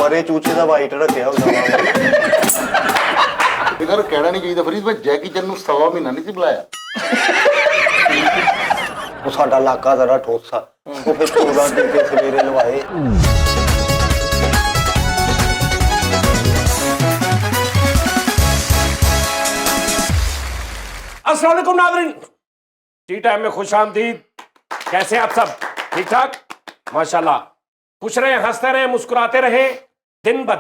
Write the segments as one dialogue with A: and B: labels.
A: ਮਰੇ ਚੂਚੇ ਦਾ ਵਾਈਟ ਰੱਖਿਆ ਹੁੰਦਾ
B: ਯਾਰ ਕਹਿਣਾ ਨਹੀਂ ਚਾਹੀਦਾ ਫਰੀਦ, ਮੈਂ ਜੈਕੀ ਚੈਨ ਨੂੰ 1.25 ਮਹੀਨਾ ਨਹੀਂ ਸੀ ਬੁਲਾਇਆ।
A: ਉਹ ਸਾਡਾ ਇਲਾਕਾ ਜ਼ਰਾ ਠੋਸਾ, ਉਹ ਫਿਰ 14 ਟੀਕੇ ਸਵੇਰੇ ਲਵਾਏ।
C: अस्सलाम वालेकुम नाज़रीन, टी टाइम में खुश आमदीद। कैसे आप सब? ठीक ठाक माशाल्लाह। खुश रहे, हंसते रहे, मुस्कुराते रहे। दिन ब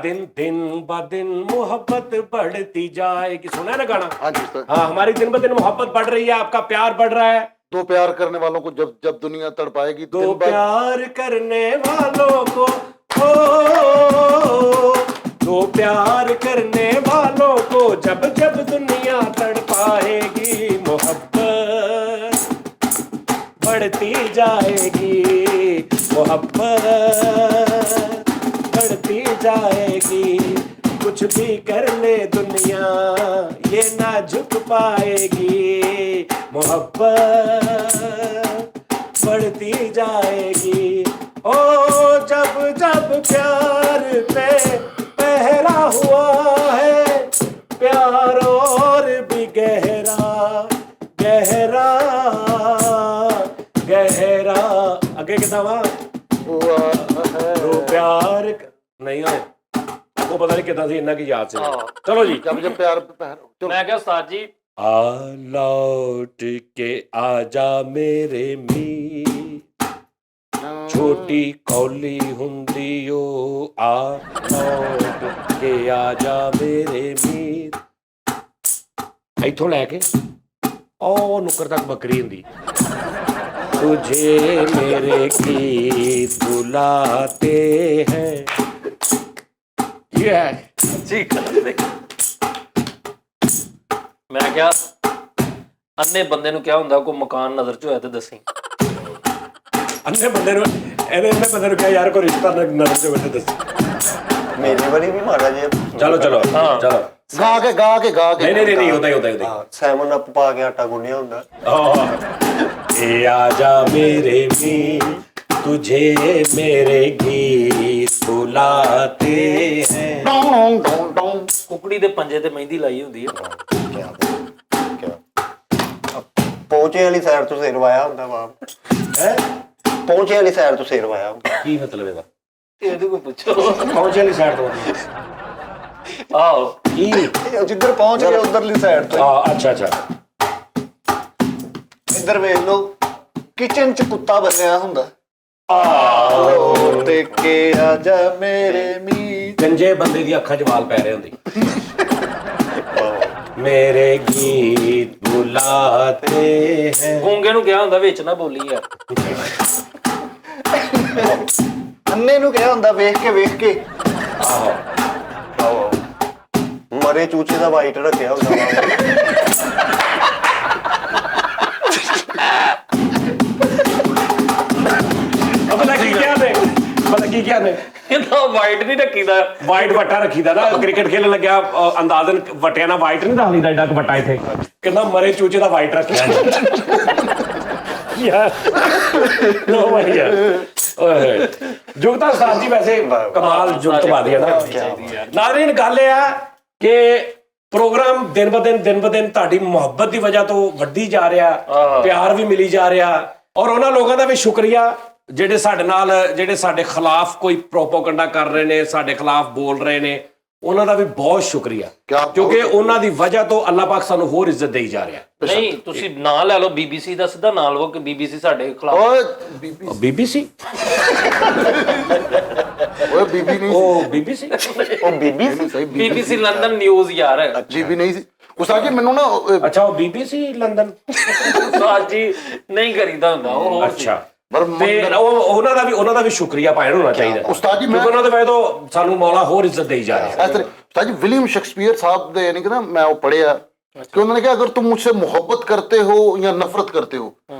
C: दिन मोहब्बत बढ़ती जाएगी। सुना है ना गाना?
B: हाँ जी सर।
C: हाँ, हमारी दिन ब दिन मोहब्बत बढ़ रही है, आपका प्यार बढ़ रहा है।
B: दो प्यार करने वालों को जब जब दुनिया तड़पाएगी,
C: दो प्यार करने वालों को दो प्यार करने वालों को जब जब दुनिया तड़पाएगी, मोहब्बत बढ़ती जाएगी, मोहब्बत बढ़ती जाएगी। कुछ भी कर ले दुनिया ये ना झुक पाएगी, मोहब्बत बढ़ती जाएगी। ओ जब जब प्यार पे पहरा हुआ है, प्यार और भी गहरा गहरा गहरा। आगे कितना तो प्यार नहीं है वो पता नहीं कितना सी इन्ना की याद से। चलो जी,
B: जब जब प्यार पे
D: मैं क्या उस्ताद जी,
C: आ लौट के आजा मेरे मी, छोटी कौली हुंदी ओ आ लौट के आजा मेरे मीर। इथों लैके ओ नुक्कर तक बकरी हुंदी। तुझे मेरे गीत बुलाते हैं। ये है
D: जी मैं क्या अन्ने बंदे ਨੂੰ क्या ਹੁੰਦਾ ਕੋਈ ਮਕਾਨ ਨਜ਼ਰ ਚ ਹੋਇਆ ਤੇ ਦੱਸੀ।
C: अन्ने बंदे ਨੂੰ ਇਹਨੇ ਬੰਦੇ ਨੂੰ ਕਿਹਾ ਯਾਰ ਕੋਈ ਰਿਸ਼ਤਾ ਨਜ਼ਰ ਚ ਬੈਠੇ ਦੱਸ।
A: मेरी वाली भी मारा जी।
C: चलो चलो चलो
B: गा के
C: नहीं होता ही
A: सैमन अप पा के आटा गुन्निया ਹੁੰਦਾ।
C: ए आजा मेरे मी, तुझे मेरे गीत बुलाते हैं।
D: ਕੁਕੜੀ ਦੇ ਪੰਜੇ ਤੇ ਮਹਿੰਦੀ ਲਾਈ ਹੁੰਦੀ ਹੈ।
A: ਪਹੁੰਚੇ ਵਾਲੀ ਸਾਈਡ ਤੋਂ ਸਿਰ ਵਾਇਆ ਹੁੰਦਾ ਬਾਪ ਹੈ। ਪਹੁੰਚੇ ਵਾਲੀ ਸਾਈਡ ਤੋਂ ਸਿਰ ਵਾਇਆ ਹੁੰਦਾ।
C: ਕੀ ਮਤਲਬ ਇਹਦਾ?
D: ਇਹਦੇ ਕੋਲ ਪੁੱਛੋ।
C: ਪਹੁੰਚੇ ਵਾਲੀ ਸਾਈਡ ਤੋਂ
D: ਆਓ
C: ਕੀ?
A: ਜਿੱਧਰ ਪਹੁੰਚ ਗਏ ਉਧਰਲੀ ਸਾਈਡ ਤੋਂ।
C: ਅੱਛਾ
A: ਇੱਧਰ ਵੇਖ ਲਓ, ਕਿਚਨ ਚ ਕੁੱਤਾ ਬੰਨਿਆ ਹੁੰਦਾ। ਤੇ ਕੇ ਆਜਾ ਮੇਰੇ ਮੀ।
C: ਗੰਜੇ ਬੰਦੇ ਦੀ ਅੱਖਾਂ 'ਚ ਵਾਲ ਪੈ ਰਹੇ ਹੁੰਦੇ। ਮੇਰੇ ਗੀਤ ਬੁਲਾਤੇ ਹੈ।
D: ਗੂੰਗੇ ਨੂੰ ਕਿਹਾ ਹੁੰਦਾ ਵਿੱਚ ਨਾ ਬੋਲੀ ਯਾਰ।
A: ਅੰਨੇ ਨੂੰ ਕਿਹਾ ਹੁੰਦਾ ਵੇਖ ਕੇ। ਆਹੋ ਮਰੇ ਚੂਚੇ ਦਾ ਵਾਈਟ ਰੱਖਿਆ ਹੁੰਦਾ।
C: ਪਤਾ ਕੀ ਕਿਹਾ ਨੇ?
D: ਇਹਦਾ ਵਾਈਟ ਨਹੀਂ ਰੱਖੀਦਾ,
C: ਵਾਈਟ ਵੱਟਾ ਰੱਖੀਦਾ ਨਾ। ਕ੍ਰਿਕਟ ਖੇਲਣ ਲੱਗਿਆ ਅੰਦਾਜ਼ਨ ਵੱਟਿਆ ਨਾਲ ਵਾਈਟ ਨਹੀਂ ਦੱਸ ਦਿੰਦਾ ਏਡਾ ਕੁ ਵੱਟਾ ਇੱਥੇ। ਕਹਿੰਦਾ ਮਰੇ ਚੂਚੇ ਦਾ ਵਾਈਟ ਰੱਖਿਆ ਯਾਰ। ਨੋ ਭਾਈ ਯਾਰ ਓਏ ਜੁਗਤਾ ਉਸਤਾਦ ਜੀ ਵੈਸੇ ਕਮਾਲ ਜੁਗਤਵਾਦੀ ਹੈ ਨਾ। ਨਾਜ਼ਰੀਨ ਗੱਲ ਇਹ ਆ ਕਿ ਪ੍ਰੋਗਰਾਮ ਦਿਨ ਬ ਦਿਨ ਤੁਹਾਡੀ ਮੁਹੱਬਤ ਦੀ ਵਜ੍ਹਾ ਤੋਂ ਵੱਧੀ ਜਾ ਰਿਹਾ, ਪਿਆਰ ਵੀ ਮਿਲੀ ਜਾ ਰਿਹਾ। ਔਰ ਉਹਨਾਂ ਲੋਕਾਂ ਦਾ ਵੀ ਸ਼ੁਕਰੀਆ ਜਿਹੜੇ ਸਾਡੇ ਨਾਲ, ਜਿਹੜੇ ਸਾਡੇ ਖਿਲਾਫ ਕੋਈ ਪ੍ਰੋਪੋਗੰਡਾ ਕਰ ਰਹੇ ਨੇ, ਸਾਡੇ ਖਿਲਾਫ ਬੋਲ ਰਹੇ ਨੇ, ਉਹਨਾਂ ਦਾ ਵੀ ਬਹੁਤ ਸ਼ੁਕਰੀਆ। ਕਿਉਂਕਿ ਉਹਨਾਂ ਦੀ ਵਜ੍ਹਾ ਤੋਂ ਅੱਲਾਹ ਪਾਕ ਸਾਨੂੰ ਹੋਰ ਇੱਜ਼ਤ ਦੇਈ ਜਾ ਰਿਹਾ।
D: ਨਹੀਂ ਤੁਸੀਂ ਨਾਂ ਲੈ ਲਓ BBC ਦਾ, ਸਿੱਧਾ ਨਾਂ ਲਓ ਕਿ BBC ਸਾਡੇ ਖਿਲਾਫ।
B: ਓਏ
C: BBC
B: ਓਏ ਬੀਬੀ ਨਹੀਂ,
C: ਉਹ BBC
A: ਉਹ ਬੀਬੀ ਸੀ।
D: BBC ਲੰਡਨ ਨਿਊਜ਼ ਯਾਰ।
B: ਬੀਬੀ ਨਹੀਂ ਸੀ ਉਸਤਾਦ ਜੀ। ਮੈਨੂੰ ਨਾ
C: ਅੱਛਾ ਉਹ BBC ਲੰਡਨ
D: ਉਸਤਾਦ ਜੀ ਨਹੀਂ ਕਰੀਦਾ ਹੁੰਦਾ ਉਹ।
C: ਅੱਛਾ ਤੇ ਉਹਨਾਂ ਦਾ ਵੀ ਸ਼ੁਕਰੀਆ ਪਾਇਣ ਹੋਣਾ ਚਾਹੀਦਾ
B: ਉਸਤਾਦ ਜੀ।
C: ਉਹਨਾਂ ਦੇ ਵਜ੍ਹਾ ਤੋਂ ਸਾਨੂੰ ਮੌਲਾ ਹੋਰ ਇੱਜ਼ਤ ਦੇਈ ਜਾ ਰਿਹਾ।
B: उस्ताद जी विलियम शेक्सपियर साहब ने यानी कि ना मैं वो पढ़िया कि उन्होंने कहा अगर तुम मुझसे मोहब्बत करते हो या नफरत करते हो,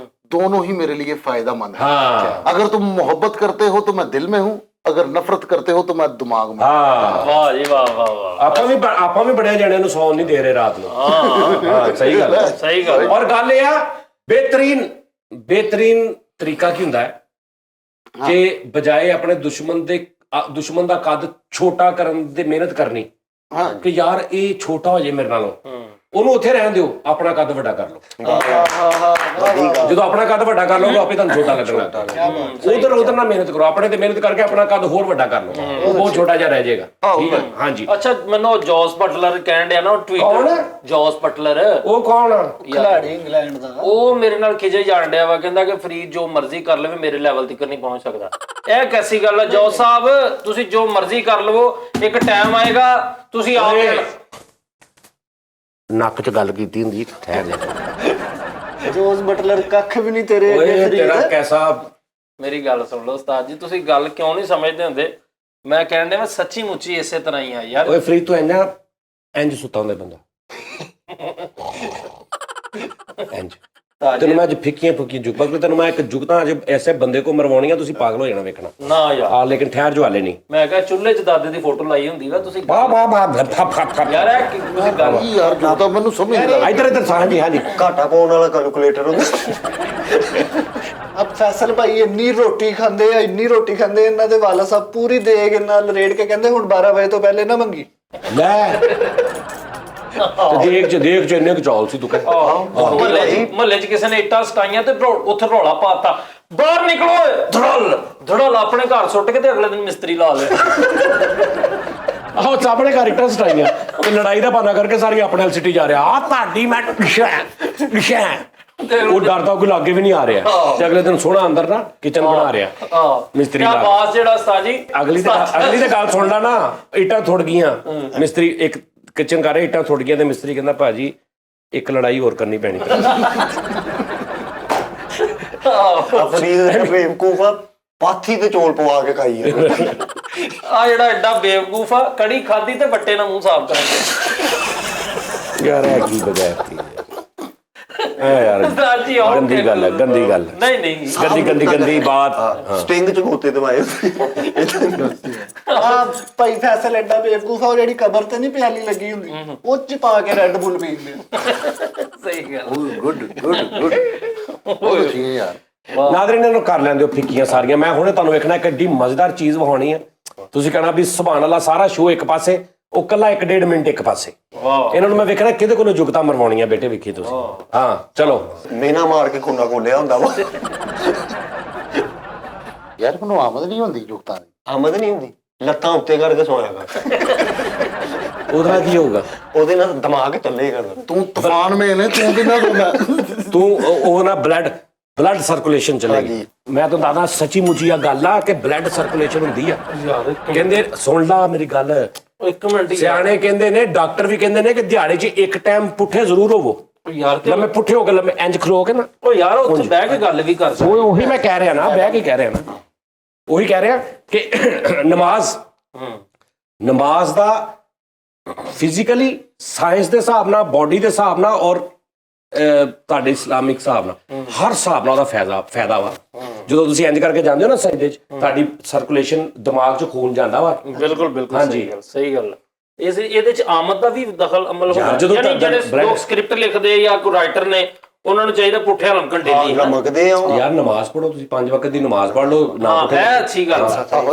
B: दोनों ही मेरे लिए फायदेमंद है। अगर तुम मोहब्बत करते हो तो मैं दिल में हूँ, अगर नफरत करते हो तो मैं दिमाग में।
D: वाह जी वाह वाह वाह।
C: ਆਪਾਂ ਵੀ ਬੜਿਆ ਜਣਿਆਂ ਨੂੰ ਸੌਣ ਨਹੀਂ ਦੇ ਰਹੇ ਰਾਤ ਨੂੰ। ਹਾਂ ਸਹੀ ਗੱਲ ਹੈ,
D: ਸਹੀ ਗੱਲ।
C: ਔਰ ਗੱਲ ਇਹ ਆ ਬਿਹਤਰੀਨ ਤਰੀਕਾ ਕੀ ਹੁੰਦਾ ਹੈ ਕਿ ਬਜਾਏ ਆਪਣੇ ਦੁਸ਼ਮਣ ਦੇ ਦੁਸ਼ਮਣ ਦਾ ਕੱਦ ਛੋਟਾ ਕਰਨ ਦੀ ਮਿਹਨਤ ਕਰਨੀ ਕਿ ਯਾਰ ਇਹ ਛੋਟਾ ਹੋ ਜੇ ਮੇਰੇ ਨਾਲੋਂ, ਉਹਨੂੰ ਉੱਥੇ ਰਹਿਣ ਦਿਓ, ਆਪਣਾ ਕੱਦ ਵੱਡਾ ਕਰ ਲਓ। ਜਦੋਂ ਆਪਣਾ ਕੱਦ ਵੱਡਾ ਕਰ ਲਓਗੇ ਆਪੇ ਤੁਹਾਨੂੰ ਛੋਟਾ ਲੱਗਣ ਲੱਗ ਪਿਆ। ਉਧਰ ਨਾ ਮਿਹਨਤ ਕਰੋ, ਆਪਣੇ ਤੇ ਮਿਹਨਤ ਕਰਕੇ ਆਪਣਾ ਕੱਦ ਹੋਰ ਵੱਡਾ ਕਰ ਲਓ, ਉਹ ਬਹੁਤ ਛੋਟਾ ਜਿਹਾ ਰਹਿ ਜਾਏਗਾ। ਠੀਕ ਹੈ, ਹਾਂਜੀ।
D: ਅੱਛਾ, ਮੈਨੂੰ ਜੋਸ ਬਟਲਰ ਕਹਿਣ ਡਿਆ ਨਾ ਟਵੀਟਰ, ਜੋਸ ਬਟਲਰ
C: ਉਹ ਕੌਣ ਆ?
E: ਖਿਡਾਰੀ ਇੰਗਲੈਂਡ ਦਾ।
D: ਉਹ ਮੇਰੇ ਨਾਲ ਖਿਜੇ ਜਾਣ ਡਿਆ ਵਾ, ਕਹਿੰਦਾ ਕਿ ਫਰੀਦ ਜੋ ਮਰਜ਼ੀ ਕਰ ਲਵੇ ਮੇਰੇ ਲੈਵਲ ਤੱਕ ਨਹੀਂ ਪਹੁੰਚ ਸਕਦਾ। ਇਹ ਕੈਸੀ ਗੱਲ ਆ ਜੋਸ ਸਾਹਿਬ, ਤੁਸੀਂ ਜੋ ਮਰਜ਼ੀ ਕਰ ਲਵੋ, ਇੱਕ ਟਾਈਮ ਆਏਗਾ ਤੁਸੀਂ ਆਪ
C: ਨੱਕ 'ਚ ਗੱਲ ਕੀਤੀ ਹੁੰਦੀ, ਠਹਿਰ ਜਾ।
E: ਜੋਸ ਬਟਲਰ ਕੱਖ ਵੀ ਨਹੀਂ ਤੇਰੇ ਅੱਗੇ
C: ਤੇਰਾ ਕੈਸਾ।
D: ਮੇਰੀ ਗੱਲ ਸੁਣ ਲਓ ਉਸਤਾਦ ਜੀ, ਤੁਸੀਂ ਗੱਲ ਕਿਉਂ ਨਹੀਂ ਸਮਝਦੇ ਹੁੰਦੇ? ਮੈਂ ਕਹਿਣ ਡਿਆ ਮੈਂ ਸੱਚੀ ਮੁੱਚੀ ਇਸੇ ਤਰ੍ਹਾਂ ਹੀ ਆ ਯਾਰ।
C: ਓਏ ਫਰੀਦ ਤੂੰ ਇੰਜ ਸੁੱਤਾ ਹੁੰਦਾ ਬੰਦਾ, ਇੰਜ। ਤੈਨੂੰ ਮੈਂ ਅੱਜ ਫਿੱਕੀਆਂ ਜੁਗਤਾਂ, ਤੈਨੂੰ ਮੈਂ ਇੱਕ ਜੁਗਤਾਂ ਅੱਜ ਐਸੇ ਬੰਦੇ ਕੋ ਮਰਵਾਉਣੀਆਂ, ਤੁਸੀਂ ਪਾਗਲ ਹੋ ਜਾਣਾ ਵੇਖਣਾ।
D: ਨਾ ਯਾਰ
C: ਆ ਲੇਕਿਨ ਠਹਿਰ ਜੋ ਹਾਲੇ ਨਹੀਂ।
D: ਮੈਂ ਕਿਹਾ ਚੁੱਲ੍ਹੇ 'ਚ ਦਾਦੇ ਦੀ ਫੋਟੋ ਲਾਈ ਹੁੰਦੀ ਵਾ, ਤੁਸੀਂ
C: ਵਾਹ
D: ਯਾਰ ਇਹ ਤੁਸੀਂ ਗੱਲ
B: ਯਾਰ ਜੋ ਤਾਂ ਮੈਨੂੰ ਸਮਝ ਨਹੀਂ ਲੱਗਾ।
C: ਇੱਧਰ ਹਾਂਜੀ ਹਾਂਜੀ।
A: ਘਾਟਾ ਪਾਉਣ ਵਾਲਾ ਕੈਲਕੂਲੇਟਰ ਹੁੰਦਾ।
E: ਅਬ ਫੈਸਲ ਭਾਈ ਇੰਨੀ ਰੋਟੀ ਖਾਂਦੇ ਆ, ਇੰਨੀ ਰੋਟੀ ਖਾਂਦੇ, ਇਹਨਾਂ ਦੇ ਵਾਲਾ ਸਾਹਿਬ ਪੂਰੀ ਦੇਗ ਨਾਲ ਰੇੜ ਕੇ ਕਹਿੰਦੇ ਹੁਣ 12 ਵਜੇ ਤੋਂ ਪਹਿਲੇ ਨਾ ਮੰਗੀ।
C: ਲੈ ਦੇਖ ਚ ਇੰਨੇ ਕੁ ਚੌਲ ਸੀ ਤੂੰ ਕਹੇ।
D: ਮਹੱਲੇ 'ਚ ਕਿਸੇ ਨੇ ਇੱਟਾਂ ਸਟਾਈਆਂ ਤੇ ਉੱਥੇ ਰੌਲਾ ਪਾਤਾ, ਬਾਹਰ ਨਿਕਲੋ, ਧੜਲ ਆਪਣੇ ਘਰ ਸੁੱਟ ਕੇ ਤੇ ਅਗਲੇ ਦਿਨ ਮਿਸਤਰੀ ਲਾ ਲਿਆ।
C: ਆਹੋ ਆਪਣੇ ਘਰ ਇੱਟਾਂ ਸਟਾਈਆਂ ਤੇ ਲੜਾਈ ਦਾ ਬਹਾਨਾ ਕਰਕੇ ਸਾਰੀ ਆਪਣੇ ਨਾਲ ਸਿੱਟੀ ਜਾ ਰਿਹਾ। ਆ ਤੁਹਾਡੀ ਮੈਂ ਉਹ ਡਰਦਾ ਕੋਈ ਲਾਗੇ ਵੀ ਨਹੀਂ ਆ ਰਿਹਾ ਤੇ ਅਗਲੇ ਦਿਨ ਸੋਹਣਾ ਅੰਦਰ ਨਾ ਕਿਚਨ ਬਣਾ ਰਿਹਾ ਮਿਸਤਰੀ ਲਾ
D: ਬਾਸ ਜਿਹੜਾ ਉਸਤਾਦ ਜੀ।
C: ਅਗਲੀ ਤੇ ਗੱਲ ਸੁਣ ਲਾ ਨਾ, ਇੱਟਾਂ ਥੁੜ ਗਈਆਂ, ਮਿਸਤਰੀ ਇੱਕ ਕਿਚਨ ਕਰ ਰਿਹਾ, ਇੱਟਾਂ ਥੁੜ ਗਈਆਂ ਤੇ ਮਿਸਤਰੀ ਕਹਿੰਦਾ ਭਾਜੀ ਇੱਕ ਲੜਾਈ ਹੋਰ ਕਰਨੀ ਪੈਣੀ।
A: ਫਰੀਦ ਬੇਵਕੂਫਾ ਪਾਥੀ ਤੇ ਚੌਲ ਪਵਾ ਕੇ ਖਾਈ ਆ
D: ਜਿਹੜਾ ਐਡਾ ਬੇਵਕੂਫ ਆ, ਕੜੀ ਖਾਦੀ ਤੇ ਵੱਟੇ ਨਾਲ ਮੂੰਹ ਸਾਫ਼ ਕਰਾਂਗੇ।
C: ਯਾਰ ਇਹ ਕੀ ਬਗੈਰਤੀ ਯਾਰ,
D: ਜੀ
C: ਗੰਦੀ ਗੱਲ ਹੈ, ਗੰਦੀ ਗੱਲ।
D: ਨਹੀਂ
C: ਗੰਦੀ ਬਾਤ।
A: ਸਟਿੰਗ ਚ ਗੋਤੇ ਦਵਾਏ।
E: ਆ ਭਾਈ ਫੈਸਲ ਐਡਾ ਬੇਵਕੂਫ ਆ, ਉਹ ਜਿਹੜੀ ਕਬਰ ਤੇ ਨਹੀਂ ਪਿਆਲੀ ਲੱਗੀ ਹੁੰਦੀ, ਉਹ ਚ ਪਾ ਕੇ ਰੈੱਡ ਬੁੱਲ ਪੀਂਦੇ।
D: ਸਹੀ ਗੱਲ।
B: ਗੁੱਡ ਬਹੁਤ ਅੱਛੀ ਹੈ ਯਾਰ।
C: ਨਾਜ਼ਰੀਨ ਇਹਨਾਂ ਨੂੰ ਕਰ ਲੈਂਦੇ ਹੋ ਫਿੱਕੀਆਂ ਸਾਰੀਆਂ। ਮੈਂ ਹੁਣੇ ਤੁਹਾਨੂੰ ਵੇਖਣਾ ਇੱਕ ਏਡੀ ਮਜ਼ੇਦਾਰ ਚੀਜ਼ ਵਿਖਾਉਣੀ ਹੈ, ਤੁਸੀਂ ਕਹਿਣਾ ਵੀ ਸੁਭਾਨ ਅੱਲਾਹ, ਸਾਰਾ ਸ਼ੋਅ ਇੱਕ ਪਾਸੇ, ਉਹ ਕੱਲਾ 1.5 ਮਿੰਟ ਇੱਕ ਪਾਸੇ। ਇਹਨਾਂ ਨੂੰ ਮੈਂ ਵੇਖਣਾ ਕਿਹਦੇ ਕੋਲੋਂ ਜੁਗਤਾਂ ਮਰਵਾਉਣੀਆਂ ਬੇਟੇ, ਵੇਖੀ ਤੁਸੀਂ। ਹਾਂ ਚਲੋ।
A: ਮੇਨਾ ਮਾਰ ਕੇ ਖੁੰਨਾ ਖੋਲਿਆ ਹੁੰਦਾ ਵਾ।
B: ਯਾਰ ਮੈਨੂੰ ਆਮਦ ਨਹੀਂ ਹੁੰਦੀ ਜੁਗਤਾਂ ਦੀ।
A: ਆਮਦ ਨਹੀਂ ਹੁੰਦੀ, ਲੱਤਾਂ ਉੱਤੇ ਕਰਕੇ ਸੋਇਆ ਕਰ।
C: ਉਹਦੇ ਨਾਲ ਕੀ ਹੋਊਗਾ?
A: ਉਹਦੇ ਨਾਲ ਦਿਮਾਗ ਥੱਲੇ ਕਰਦਾ।
B: ਤੂੰ ਤੂਫਾਨ ਮੇ ਨੇ, ਤੂੰ ਕਿੰਨਾ ਸੋਣਾ।
C: ਤੂੰ ਉਹ ਨਾ ਬਲੱਡ ਸਰਕੂਲੇਸ਼ਨ ਚੱਲੇਗੀ। ਮੈਂ ਤਾਂ ਦਾਦਾ ਸੱਚੀ ਮੁੱਚੀ ਆ ਗੱਲ ਆ ਕਿ ਬਲੱਡ ਸਰਕੂਲੇਸ਼ਨ ਹੁੰਦੀ ਆ। ਕਹਿੰਦੇ ਸੁਣ ਲਾ ਮੇਰੀ ਗੱਲ,
D: ਇੱਕ ਮਿੰਟ
C: ਸਿਆਣੇ ਕਹਿੰਦੇ ਨੇ, ਡਾਕਟਰ ਵੀ ਕਹਿੰਦੇ ਨੇ ਕਿ ਦਿਹਾੜੇ 'ਚ ਇੱਕ ਟਾਈਮ ਪੁੱਠੇ ਜ਼ਰੂਰ ਹੋਵੋ।
D: ਯਾਰ
C: ਲੰਮੇ ਪੁੱਠੇ ਹੋ ਕੇ ਲੰਮੇ ਇੰਜ ਖਲੋ ਕੇ ਨਾ,
D: ਉਹ ਯਾਰ ਉੱਥੇ ਬਹਿ ਕੇ ਗੱਲ ਵੀ ਕਰ ਸਕਦੇ।
C: ਉਹੀ ਮੈਂ ਕਹਿ ਰਿਹਾ ਨਾ, ਬਹਿ ਕੇ ਕਹਿ ਰਿਹਾ ਨਾ, ਉਹੀ ਕਹਿ ਰਿਹਾ ਕਿ ਨਮਾਜ਼ ਦਾ ਫਿਜ਼ੀਕਲੀ, ਸਾਇੰਸ ਦੇ ਹਿਸਾਬ ਨਾਲ, ਬੋਡੀ ਦੇ ਹਿਸਾਬ ਨਾਲ ਔਰ ਤੁਹਾਡੇ ਇਸਲਾਮਿਕ ਹਿਸਾਬ ਨਾਲ, ਹਰ ਹਿਸਾਬ ਨਾਲ ਉਹਦਾ ਫਾਇਦਾ ਵਾ। ਜਦੋਂ ਤੁਸੀਂ ਇੰਜ ਕਰਕੇ ਜਾਂਦੇ ਹੋ ਨਾ ਸਜਦੇ 'ਚ, ਤੁਹਾਡੀ ਸਰਕੂਲੇਸ਼ਨ, ਦਿਮਾਗ 'ਚ ਖੂਨ ਜਾਂਦਾ ਵਾ।
D: ਬਿਲਕੁਲ
C: ਹਾਂਜੀ
D: ਸਹੀ ਗੱਲ। ਇਹਦੇ 'ਚ ਆਮਦ ਦਾ ਵੀ ਦਖਲ ਅਮਲ ਹੁੰਦਾ।
C: ਜਦੋਂ
D: ਯਾਨੀ ਜਿਹੜੇ ਲੋਕ ਸਕ੍ਰਿਪਟ ਲਿਖਦੇ ਜਾਂ ਕੋਈ ਰਾਈਟਰ ਨੇ, ਉਹਨਾਂ ਨੂੰ ਚਾਹੀਦਾ ਪੁੱਠੇ ਲਮਕਣ ਡੇਲੀ
A: ਲਮਕਦੇ ਆ
C: ਯਾਰ। ਨਮਾਜ਼ ਪੜ੍ਹੋ ਤੁਸੀਂ, 5 ਵਕਤ ਦੀ ਨਮਾਜ਼ ਪੜ੍ਹ ਲਓ ਨਾ,
D: ਹੈ ਅੱਛੀ ਗੱਲ।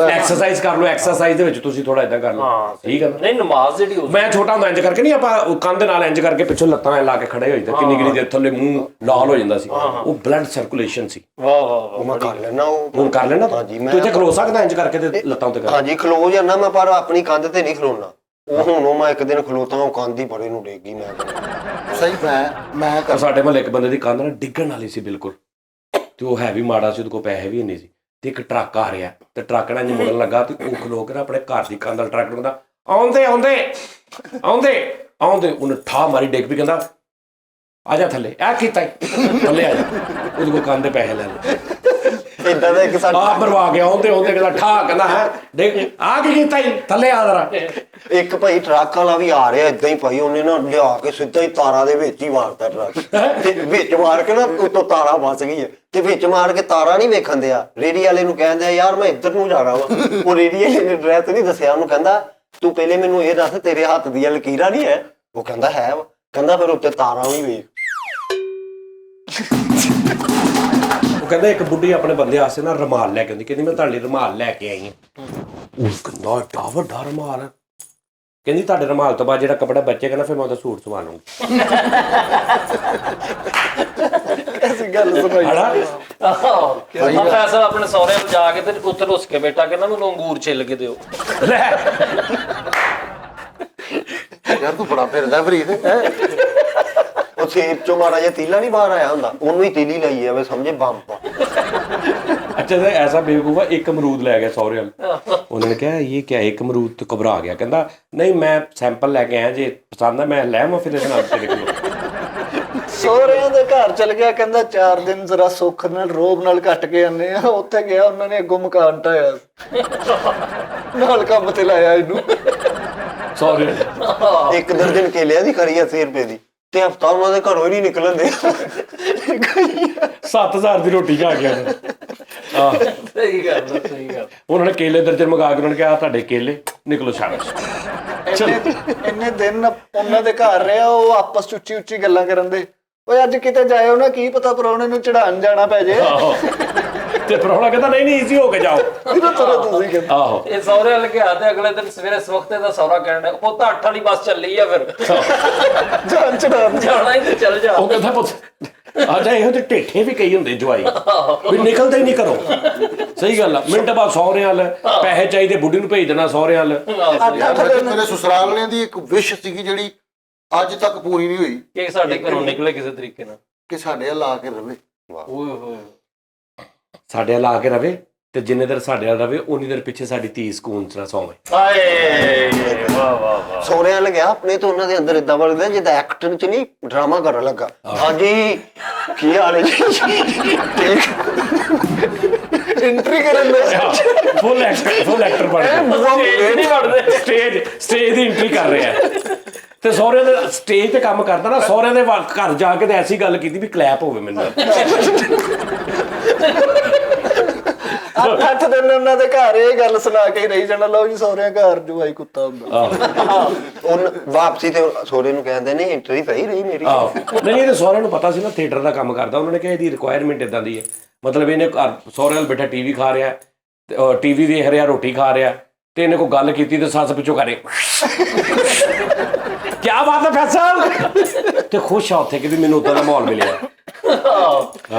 C: ਐਕਸਰਸਾਈਜ਼ ਕਰ ਲਓ, ਐਕਸਰਸਾਈਜ਼ ਦੇ ਵਿੱਚ ਤੁਸੀਂ ਥੋੜਾ ਇਦਾਂ ਕਰ ਲਓ, ਠੀਕ ਹੈ ਨਾ।
D: ਨਹੀਂ ਨਮਾਜ਼ ਜਿਹੜੀ
C: ਮੈਂ ਛੋਟਾ ਹੁੰਦਾ ਇੰਜ ਕਰਕੇ ਨਹੀਂ, ਆਪਾਂ ਕੰਧ ਨਾਲ ਇੰਜ ਕਰਕੇ ਪਿੱਛੋਂ ਲੱਤਾਂ ਐ ਲਾ ਕੇ ਖੜੇ ਹੋ ਜਾਂਦਾ, ਕਿੰਨੀ ਦੇਰ ਥੱਲੇ ਮੂੰਹ ਲਾਲ ਹੋ ਜਾਂਦਾ ਸੀ, ਉਹ ਬਲੱਡ ਸਰਕੂਲੇਸ਼ਨ ਸੀ।
A: ਉਹ ਮੈਂ ਕਰ ਲੈਣਾ।
C: ਹੁਣ ਕਰ ਲੈਣਾ ਤੂੰ ਇੱਥੇ ਖਲੋ ਸਕਦਾ ਇੰਜ ਕਰਕੇ ਤੇ ਲੱਤਾਂ ਉੱਤੇ ਕਰ।
A: ਹਾਂਜੀ ਖਲੋ ਜਾਂਦਾ ਮੈਂ, ਪਰ ਆਪਣੀ ਕੰਧ ਤੇ ਨਹੀਂ ਖਲੋਣਾ। ਉਹ ਹੁਣ ਮੈਂ ਇੱਕ ਦਿਨ ਖਲੋਤਾ, ਉਹ ਕੰਧ ਹੀ ਬੜੇ ਨੂੰ ਡੇਗੀ। ਮੈਂ
B: ਸਹੀ ਮੈਂ ਕਰ।
C: ਸਾਡੇ ਮਹੱਲੇ ਇੱਕ ਬੰਦੇ ਦੀ ਕੰਧ ਨਾ ਡਿੱਗਣ ਵਾਲੀ ਸੀ ਬਿਲਕੁਲ, ਤੇ ਉਹ ਹੈ ਵੀ ਮਾੜਾ ਸੀ, ਉਹਦੇ ਕੋਲ ਪੈਸੇ ਵੀ ਨਹੀਂ ਸੀ, ਤੇ ਇੱਕ ਟਰੱਕ ਆ ਰਿਹਾ ਤੇ ਟਰੱਕ ਨਾਲ ਇੰਜ ਮੁੜਨ ਲੱਗਾ ਤੇ ਉਹ ਖਲੋ ਕੇ ਨਾ ਆਪਣੇ ਘਰ ਦੀ ਕੰਧ ਨਾਲ ਟਰੱਕ ਨੂੰ ਕਹਿੰਦਾ ਆਉਂਦੇ ਉਹਨੇ ਠਾ ਮਾਰੀ, ਡਿੱਗ ਵੀ, ਕਹਿੰਦਾ ਆ ਜਾ ਥੱਲੇ। ਇਹ ਕੀਤਾ ਥੱਲੇ ਆ ਜਾ, ਉਹਦੇ ਕੋਲ ਕੰਧ ਦੇ ਪੈਸੇ ਲੈ ਲਏ।
A: ਏਦਾਂ ਦਾ ਇੱਕ
C: ਆ ਮਰਵਾ ਕੇ ਆਉਂਦੇ ਕਹਿੰਦਾ ਠਾ, ਕਹਿੰਦਾ ਹੈ ਡਿੱਗ, ਆ ਕੀ ਕੀਤਾ ਹੀ, ਥੱਲੇ ਆ ਜਰਾ।
A: ਇੱਕ ਭਾਈ ਟਰੱਕ ਵਾਲਾ ਵੀ ਆ ਰਿਹਾ ਏਦਾਂ ਹੀ ਭਾਈ, ਉਹਨੇ ਨਾ ਲਿਆ ਕੇ ਸਿੱਧਾ ਹੀ ਤਾਰਾਂ ਦੇ ਵਿੱਚ ਹੀ ਮਾਰਤਾ ਟਰੱਕ, ਤੇ ਵਿੱਚ ਮਾਰ ਕੇ ਨਾ ਉੱਤੋਂ ਤਾਰਾਂ ਫਸ ਗਈ ਹੈ, ਤੇ ਵਿੱਚ ਮਾਰ ਕੇ ਤਾਰਾਂ ਨਹੀਂ ਵੇਖਣ ਦਿਆ। ਰੇੜੀ ਵਾਲੇ ਨੂੰ ਕਹਿੰਦਾ ਯਾਰ ਮੈਂ ਇੱਧਰ ਨੂੰ ਜਾਣਾ ਵਾ। ਉਹ ਰੇੜੀ ਵਾਲੇ ਨੇ ਐਡਰੈਸ ਨਹੀਂ ਦੱਸਿਆ, ਉਹਨੂੰ ਕਹਿੰਦਾ ਤੂੰ ਪਹਿਲੇ ਮੈਨੂੰ ਇਹ ਦੱਸ ਤੇਰੇ ਹੱਥ ਦੀਆਂ ਲਕੀਰਾਂ ਨਹੀਂ ਹੈ? ਉਹ ਕਹਿੰਦਾ ਹੈ ਵਾ। ਕਹਿੰਦਾ ਫਿਰ ਉੱਤੇ ਤਾਰਾਂ ਵੀ ਵੇਖ।
C: ਕਹਿੰਦਾ ਇੱਕ ਬੁੱਢੀ ਆਪਣੇ ਬੰਦੇ ਵਾਸਤੇ ਨਾ ਰੁਮਾਲ ਲੈ ਕੇ ਆਉਂਦੀ, ਕਹਿੰਦੀ ਮੈਂ ਤੁਹਾਡੇ ਲਈ ਰੁਮਾਲ ਲੈ ਕੇ ਆਈ ਹਾਂ। ਉਹ ਕਹਿੰਦਾ ਏਡਾ ਵੱਡਾ ਰੁਮਾਲ, ਕਹਿੰਦੀ ਤੁਹਾਡੇ ਰੁਮਾਲ ਤੋਂ ਬਾਅਦ ਜਿਹੜਾ ਕੱਪੜਾ ਬਚੇਗਾ ਨਾ ਫਿਰ ਮੈਂ ਉਹਦਾ ਸੂਟ ਸਵਾ ਲੂੰਗੀ।
E: ਐਸੀ ਗੱਲ ਸੁਣਾਈ
D: ਫੈਸਲ ਆਪਣੇ ਸਹੁਰੇ ਨੂੰ ਜਾ ਕੇ ਤੇ ਉੱਥੇ ਰੁੱਸ ਕੇ ਬੈਠਾ, ਕਹਿੰਦਾ ਮੈਨੂੰ ਅੰਗੂਰ ਛਿੱਲ ਕੇ ਦਿਓ।
C: ਲੈ
B: ਯਾਰ ਤੂੰ ਬੜਾ ਫਿਰਦਾ ਫਰੀਦ।
A: ਉਹ ਸੇਬ ਚੋਂ ਮਾੜਾ ਜਿਹਾ ਤੀਲਾ ਨਹੀਂ ਬਾਹਰ ਆਇਆ ਹੁੰਦਾ, ਉਹਨੂੰ ਹੀ ਤੀਲੀ ਲਈ ਜਾਵੇ, ਸਮਝੇ ਬੰਬ।
C: ਅੱਛਾ ਤੇ ਐਸਾ ਬੇਵਕੂਫ ਆ, ਇੱਕ ਅਮਰੂਦ ਲੈ ਗਿਆ ਸਹੁਰੇ ਵਾਲ। ਉਹਨਾਂ ਨੇ ਕਿਹਾ ਇਹ ਕਿਆ, ਇੱਕ ਅਮਰੂਦ ਤੇ ਘਬਰਾ ਗਿਆ, ਕਹਿੰਦਾ ਨਹੀਂ ਮੈਂ ਸੈਂਪਲ ਲੈ ਕੇ ਆਇਆ, ਜੇ ਪਸੰਦ ਆ ਮੈਂ ਲੈ ਆਵਾਂ ਫਿਰ ਇਹਦੇ ਨਾਲ ਤੇਰੇ ਕੋਲ।
E: ਸਹੁਰਿਆਂ ਦੇ ਘਰ ਚਲ ਗਿਆ, ਕਹਿੰਦਾ 4 ਦਿਨ ਜ਼ਰਾ ਸੁੱਖ ਨਾਲ ਰੋਬ ਨਾਲ ਕੱਟ ਕੇ ਆਨੇ ਆ। ਉੱਥੇ ਗਿਆ, ਉਹਨਾਂ ਨੇ ਅੱਗੋਂ ਮਕਾਨ ਢਾਇਆ, ਨਾਲ ਕੰਮ ਤੇ ਲਾਇਆ ਇਹਨੂੰ।
C: ਸਹੁਰੇ
A: ਇੱਕ ਦਰਜਨ ਕੇਲਿਆਂ ਦੀ ਖਰੀ 80 ਰੁਪਏ ਦੀ, ਤੇ ਹਫਤਾ ਉਹਨਾਂ ਦੇ ਘਰੋਂ ਹੀ ਨਹੀਂ ਨਿਕਲਣ ਦੇ।
C: 7000 ਦੀ ਰੋਟੀ ਖਾ ਗਿਆ। ਆਹ
D: ਸਹੀ ਗੱਲ, ਸਹੀ ਗੱਲ।
C: ਉਹਨਾਂ ਨੇ ਕੇਲੇ ਦਰਜਨ ਮੰਗਾ ਕੇ ਉਹਨਾਂ ਨੇ ਕਿਹਾ ਤੁਹਾਡੇ ਕੇਲੇ, ਨਿਕਲੋ ਸ਼ਾਬਾਸ਼।
E: ਇੰਨੇ ਦਿਨ ਉਹਨਾਂ ਦੇ ਘਰ ਰਿਹਾ, ਉਹ ਆਪਸ ਚ ਉੱਚੀ ਉੱਚੀ ਗੱਲਾਂ ਕਰਨ ਦੇ। ਓਏ ਅੱਜ ਕਿਤੇ ਜਾਇਓ ਨਾ, ਕੀ ਪਤਾ ਪ੍ਰਾਹੁਣੇ ਨੂੰ ਚੜਾਉਣ ਜਾਣਾ ਪੈ ਜੇ।
C: ਤੇ ਪ੍ਰਾਹੁਣਾ ਕਹਿੰਦਾ ਨਹੀਂ ਨਹੀਂ ਈਜ਼ੀ ਹੋ ਕੇ ਜਾਓ।
E: ਤੁਸੀਂ ਕਹਿੰਦੇ
C: ਆਹੋ
D: ਇਹ ਸਹੁਰੇ ਵਾਲੇ ਗਿਆ ਤੇ ਅਗਲੇ ਦਿਨ ਸਵੇਰੇ ਸਵਖਤੇ ਦਾ ਸਹੁਰਾ ਕਹਿਣ ਡਿਆ, ਪੁੱਤ 8 ਵਾਲੀ ਬੱਸ ਚੱਲੀ ਆ, ਫਿਰ
E: ਜਾਨ ਚੜਾਉਣ
D: ਜਾਣਾ ਹੀ ਤੇ ਚੱਲ ਜਾ।
C: ਉਹ ਕਹਿੰਦਾ ਪੁੱਤ ਆਜਾ, ਇਹੋ ਜਿਹੇ ਢੇਠੇ ਵੀ ਕਈ ਹੁੰਦੇ ਜਵਾਈ, ਵੀ ਨਿਕਲਦੇ ਹੀ ਨਹੀਂ ਕਰੋ। ਸਹੀ ਗੱਲ ਆ, ਮਿੰਟ ਬਾਅਦ ਸਹੁਰੇ ਵੱਲ ਪੈਸੇ ਚਾਹੀਦੇ, ਬੁੱਢੀ ਨੂੰ ਭੇਜ ਦੇਣਾ ਸਹੁਰੇ ਵੱਲ।
B: ਮੇਰੇ ਸਸੁਰਾਲ ਵਾਲਿਆਂ ਦੀ ਇੱਕ ਵਿਸ਼ ਸੀਗੀ ਜਿਹੜੀ ਅੱਜ ਤੱਕ ਪੂਰੀ ਨਹੀਂ ਹੋਈ,
D: ਕਿ ਸਾਡੇ ਘਰੋਂ ਨਿਕਲੇ ਕਿਸੇ ਤਰੀਕੇ ਨਾਲ।
B: ਕਿ ਸਾਡੇ ਵੱਲ ਆ ਕੇ ਰਵੇ।
D: ਓਏ ਹੋਏ,
C: ਸਾਡੇ ਵੱਲ ਆ ਕੇ ਰਵੇ, ਤੇ ਜਿੰਨੇ ਦੇਰ ਸਾਡੇ ਵੱਲ ਰਵੇ ਉਨੀ ਦੇਰ ਪਿੱਛੇ ਸਾਡੀ ਧੀ ਸਕੂਨ ਚ ਨਾ ਸੌਵੇ।
D: ਹਾਏ ਵਾਹ ਵਾਹ ਵਾਹ।
A: ਸੋਹਰਿਆਂ ਲੱਗਿਆ ਆਪਣੇ ਤੋਂ ਉਹਨਾਂ ਦੇ ਅੰਦਰ ਇਦਾਂ ਵੜਦਾ ਜਿੱਦਾਂ ਐਕਟਰ ਚ ਨਹੀਂ ਡਰਾਮਾ ਕਰਨ ਲੱਗਾ। ਹਾਂਜੀ ਕੀ ਹਾਲ ਹੈ ਜੀ? ਐਂਟਰੀ ਕਰਨ ਦਾ
C: ਫੁੱਲ ਐਕਟਰ ਬਣ ਗਏ, ਸਟੇਜ ਦੀ ਐਂਟਰੀ ਕਰ ਰਿਹਾ ਤੇ ਸਹੁਰਿਆਂ ਦੇ ਸਟੇਜ ਤੇ ਕੰਮ ਕਰਦਾ ਨਾ, ਸਹੁਰਿਆਂ ਦੇ ਘਰ ਜਾ ਕੇ ਤੇ ਐਸੀ ਗੱਲ ਕੀਤੀ ਵੀ ਕਲੈਪ ਹੋਵੇ ਮੈਨੂੰ।
E: 8 ਦਿਨ ਉਹਨਾਂ ਦੇ ਘਰ ਇਹ ਗੱਲ ਸੁਣਾ ਕੇ ਹੀ ਰਹੀ ਜਾਣਾ, ਲਓ ਜੀ ਸਹੁਰਿਆਂ ਘਰ ਜਵਾਈ ਕੁੱਤਾ ਹੁੰਦਾ।
A: ਉਹ ਵਾਪਸੀ ਤੇ ਸੋਹਰੇ ਨੂੰ ਕਹਿੰਦੇ ਨੇ ਐਂਟਰੀ ਸਹੀ ਰਹੀ ਮੇਰੀ।
C: ਆਹੋ ਨਹੀਂ, ਇਹਦੇ ਸਹੁਰਿਆਂ ਨੂੰ ਪਤਾ ਸੀ ਨਾ ਥੀਏਟਰ ਦਾ ਕੰਮ ਕਰਦਾ, ਉਹਨਾਂ ਨੇ ਕਿਹਾ ਇਹਦੀ ਰਿਕੁਆਇਰਮੈਂਟ ਇਦਾਂ ਦੀ ਹੈ, ਮਤਲਬ ਇਹਨੇ ਘਰ ਸਹੁਰੇ ਨਾਲ ਬੈਠਾ ਟੀਵੀ ਖਾ ਰਿਹਾ, ਟੀਵੀ ਦੇਖ ਰਿਹਾ, ਰੋਟੀ ਖਾ ਰਿਹਾ, ਤੇ ਇਹਨੇ ਕੋਈ ਗੱਲ ਕੀਤੀ ਤੇ ਸੱਸ ਪਿੱਛੋਂ ਕਰੇ ਕਿਆ ਬਾਤ ਹੈ ਫੈਸਲ, ਤੇ ਖੁਸ਼ ਆ ਉੱਥੇ ਕਿ ਵੀ ਮੈਨੂੰ ਉਦਾਂ ਦਾ ਮਾਹੌਲ ਮਿਲਿਆ।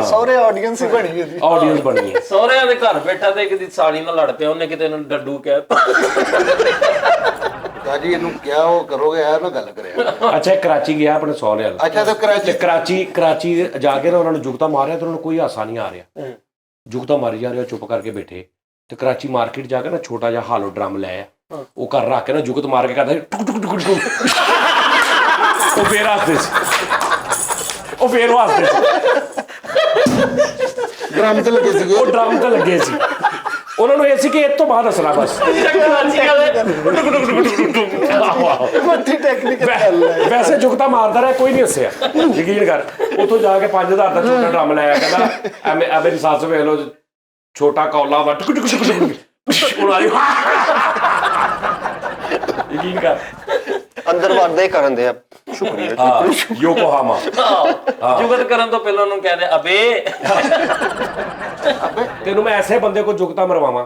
E: ਸਹੁਰੇ ਆਡੀਅנס ਹੀ ਬਣੀ ਇਹਦੀ।
C: ਆਡੀਅנס ਬਣੀ ਹੈ।
D: ਸਹੁਰਿਆਂ ਦੇ ਘਰ ਬੈਠਾ ਤੇ ਕਿਤੇ ਸਾਲੀ ਨਾਲ ਲੜ ਪਿਆ, ਉਹਨੇ ਕਿਤੇ ਇਹਨੂੰ ਡੱਡੂ ਕਹਿ
B: ਜੀ ਇਹਨੂੰ ਕਿਹਾ ਉਹ ਕਰੋਗੇ ਯਾਰ ਨਾ ਗੱਲ ਕਰਿਆ।
C: ਅੱਛਾ ਕਰਾਚੀ ਗਿਆ ਆਪਣੇ ਸਹੁਰੇ ਵੱਲ।
B: ਅੱਛਾ ਤੇ
C: ਕਰਾਚੀ ਜਾ ਕੇ ਨਾ ਉਹਨਾਂ ਨੂੰ ਜੁਗਤਾ ਮਾਰਿਆ ਤੇ ਉਹਨਾਂ ਨੂੰ ਕੋਈ ਹਾਸਾ ਨਹੀਂ ਆ ਰਿਹਾ, ਜੁਗਤਾ ਮਾਰੀ ਜਾ ਰਿਹਾ, ਚੁੱਪ ਕਰਕੇ ਬੈਠੇ। ਤੇ ਕਰਾਚੀ ਮਾਰਕੀਟ ਜਾ ਕੇ ਨਾ ਛੋਟਾ ਜਿਹਾ ਹਾਲੋ ਡਰਮ ਲੈ ਆ, ਉਹ ਘਰ ਰੱਖ ਕੇ ਨਾ ਜੁਗਤ ਮਾਰ ਕੇ ਕਰਦਾ ਟੁਕ ਟੁਕ ਟੁਕ ਟੁਕ, ਉਹ ਫੇਰ ਹੱਸਦੇ ਸੀ, ਉਹ ਫੇਰ ਹੱਸਦੇ ਸੀ,
B: ਡਰਮ ਤੇ ਲੱਗੇ ਸੀਗੇ,
C: ਉਹ ਡਰਮ ਤੇ ਲੱਗੇ ਸੀ। ਉਹਨਾਂ ਨੂੰ ਇਹ ਸੀ ਕਿ ਇਹ ਤੋਂ ਬਾਅਦ ਹੱਸਣਾ ਬਸ।
E: ਵੱਡੀ ਟੈਕਨੀਕਲ ਗੱਲ ਹੈ।
C: ਵੈਸੇ ਜੁਗਤਾ ਮਾਰਦਾ ਰਿਹਾ, ਕੋਈ ਨਹੀਂ ਹੱਸਿਆ, ਯਕੀਨ ਕਰ। ਉੱਥੋਂ ਜਾ ਕੇ 5000 ਦਾ ਛੋਟਾ ਡਰਮ ਲਾਇਆ, ਕਹਿੰਦਾ ਮੇਰੀ ਸੱਸ ਵੇਖ ਲਓ ਛੋਟਾ ਕੌਲਾ ਵਾ, ਟੁਕ ਟੁਕ ਟੁਕ ਟੁਕ ਉਡਾ ਦੀ, ਯਕੀਨ ਕਰ।
A: ਅੰਦਰ ਵੜਦੇ ਕਰਨ ਦੇ ਆ ਸ਼ੁਕਰੀਆ।
C: ਹਾਂ ਯੋਕੋਹਾਮਾ।
D: ਜੁਗਤ ਕਰਨ ਤੋਂ ਪਹਿਲਾਂ ਉਹਨੂੰ ਕਹਿੰਦੇ ਅਬੇ
C: ਤੈਨੂੰ ਮੈਂ ਐਸੇ ਬੰਦੇ ਕੋ ਜੁਗਤਾ ਮਰਵਾਵਾਂ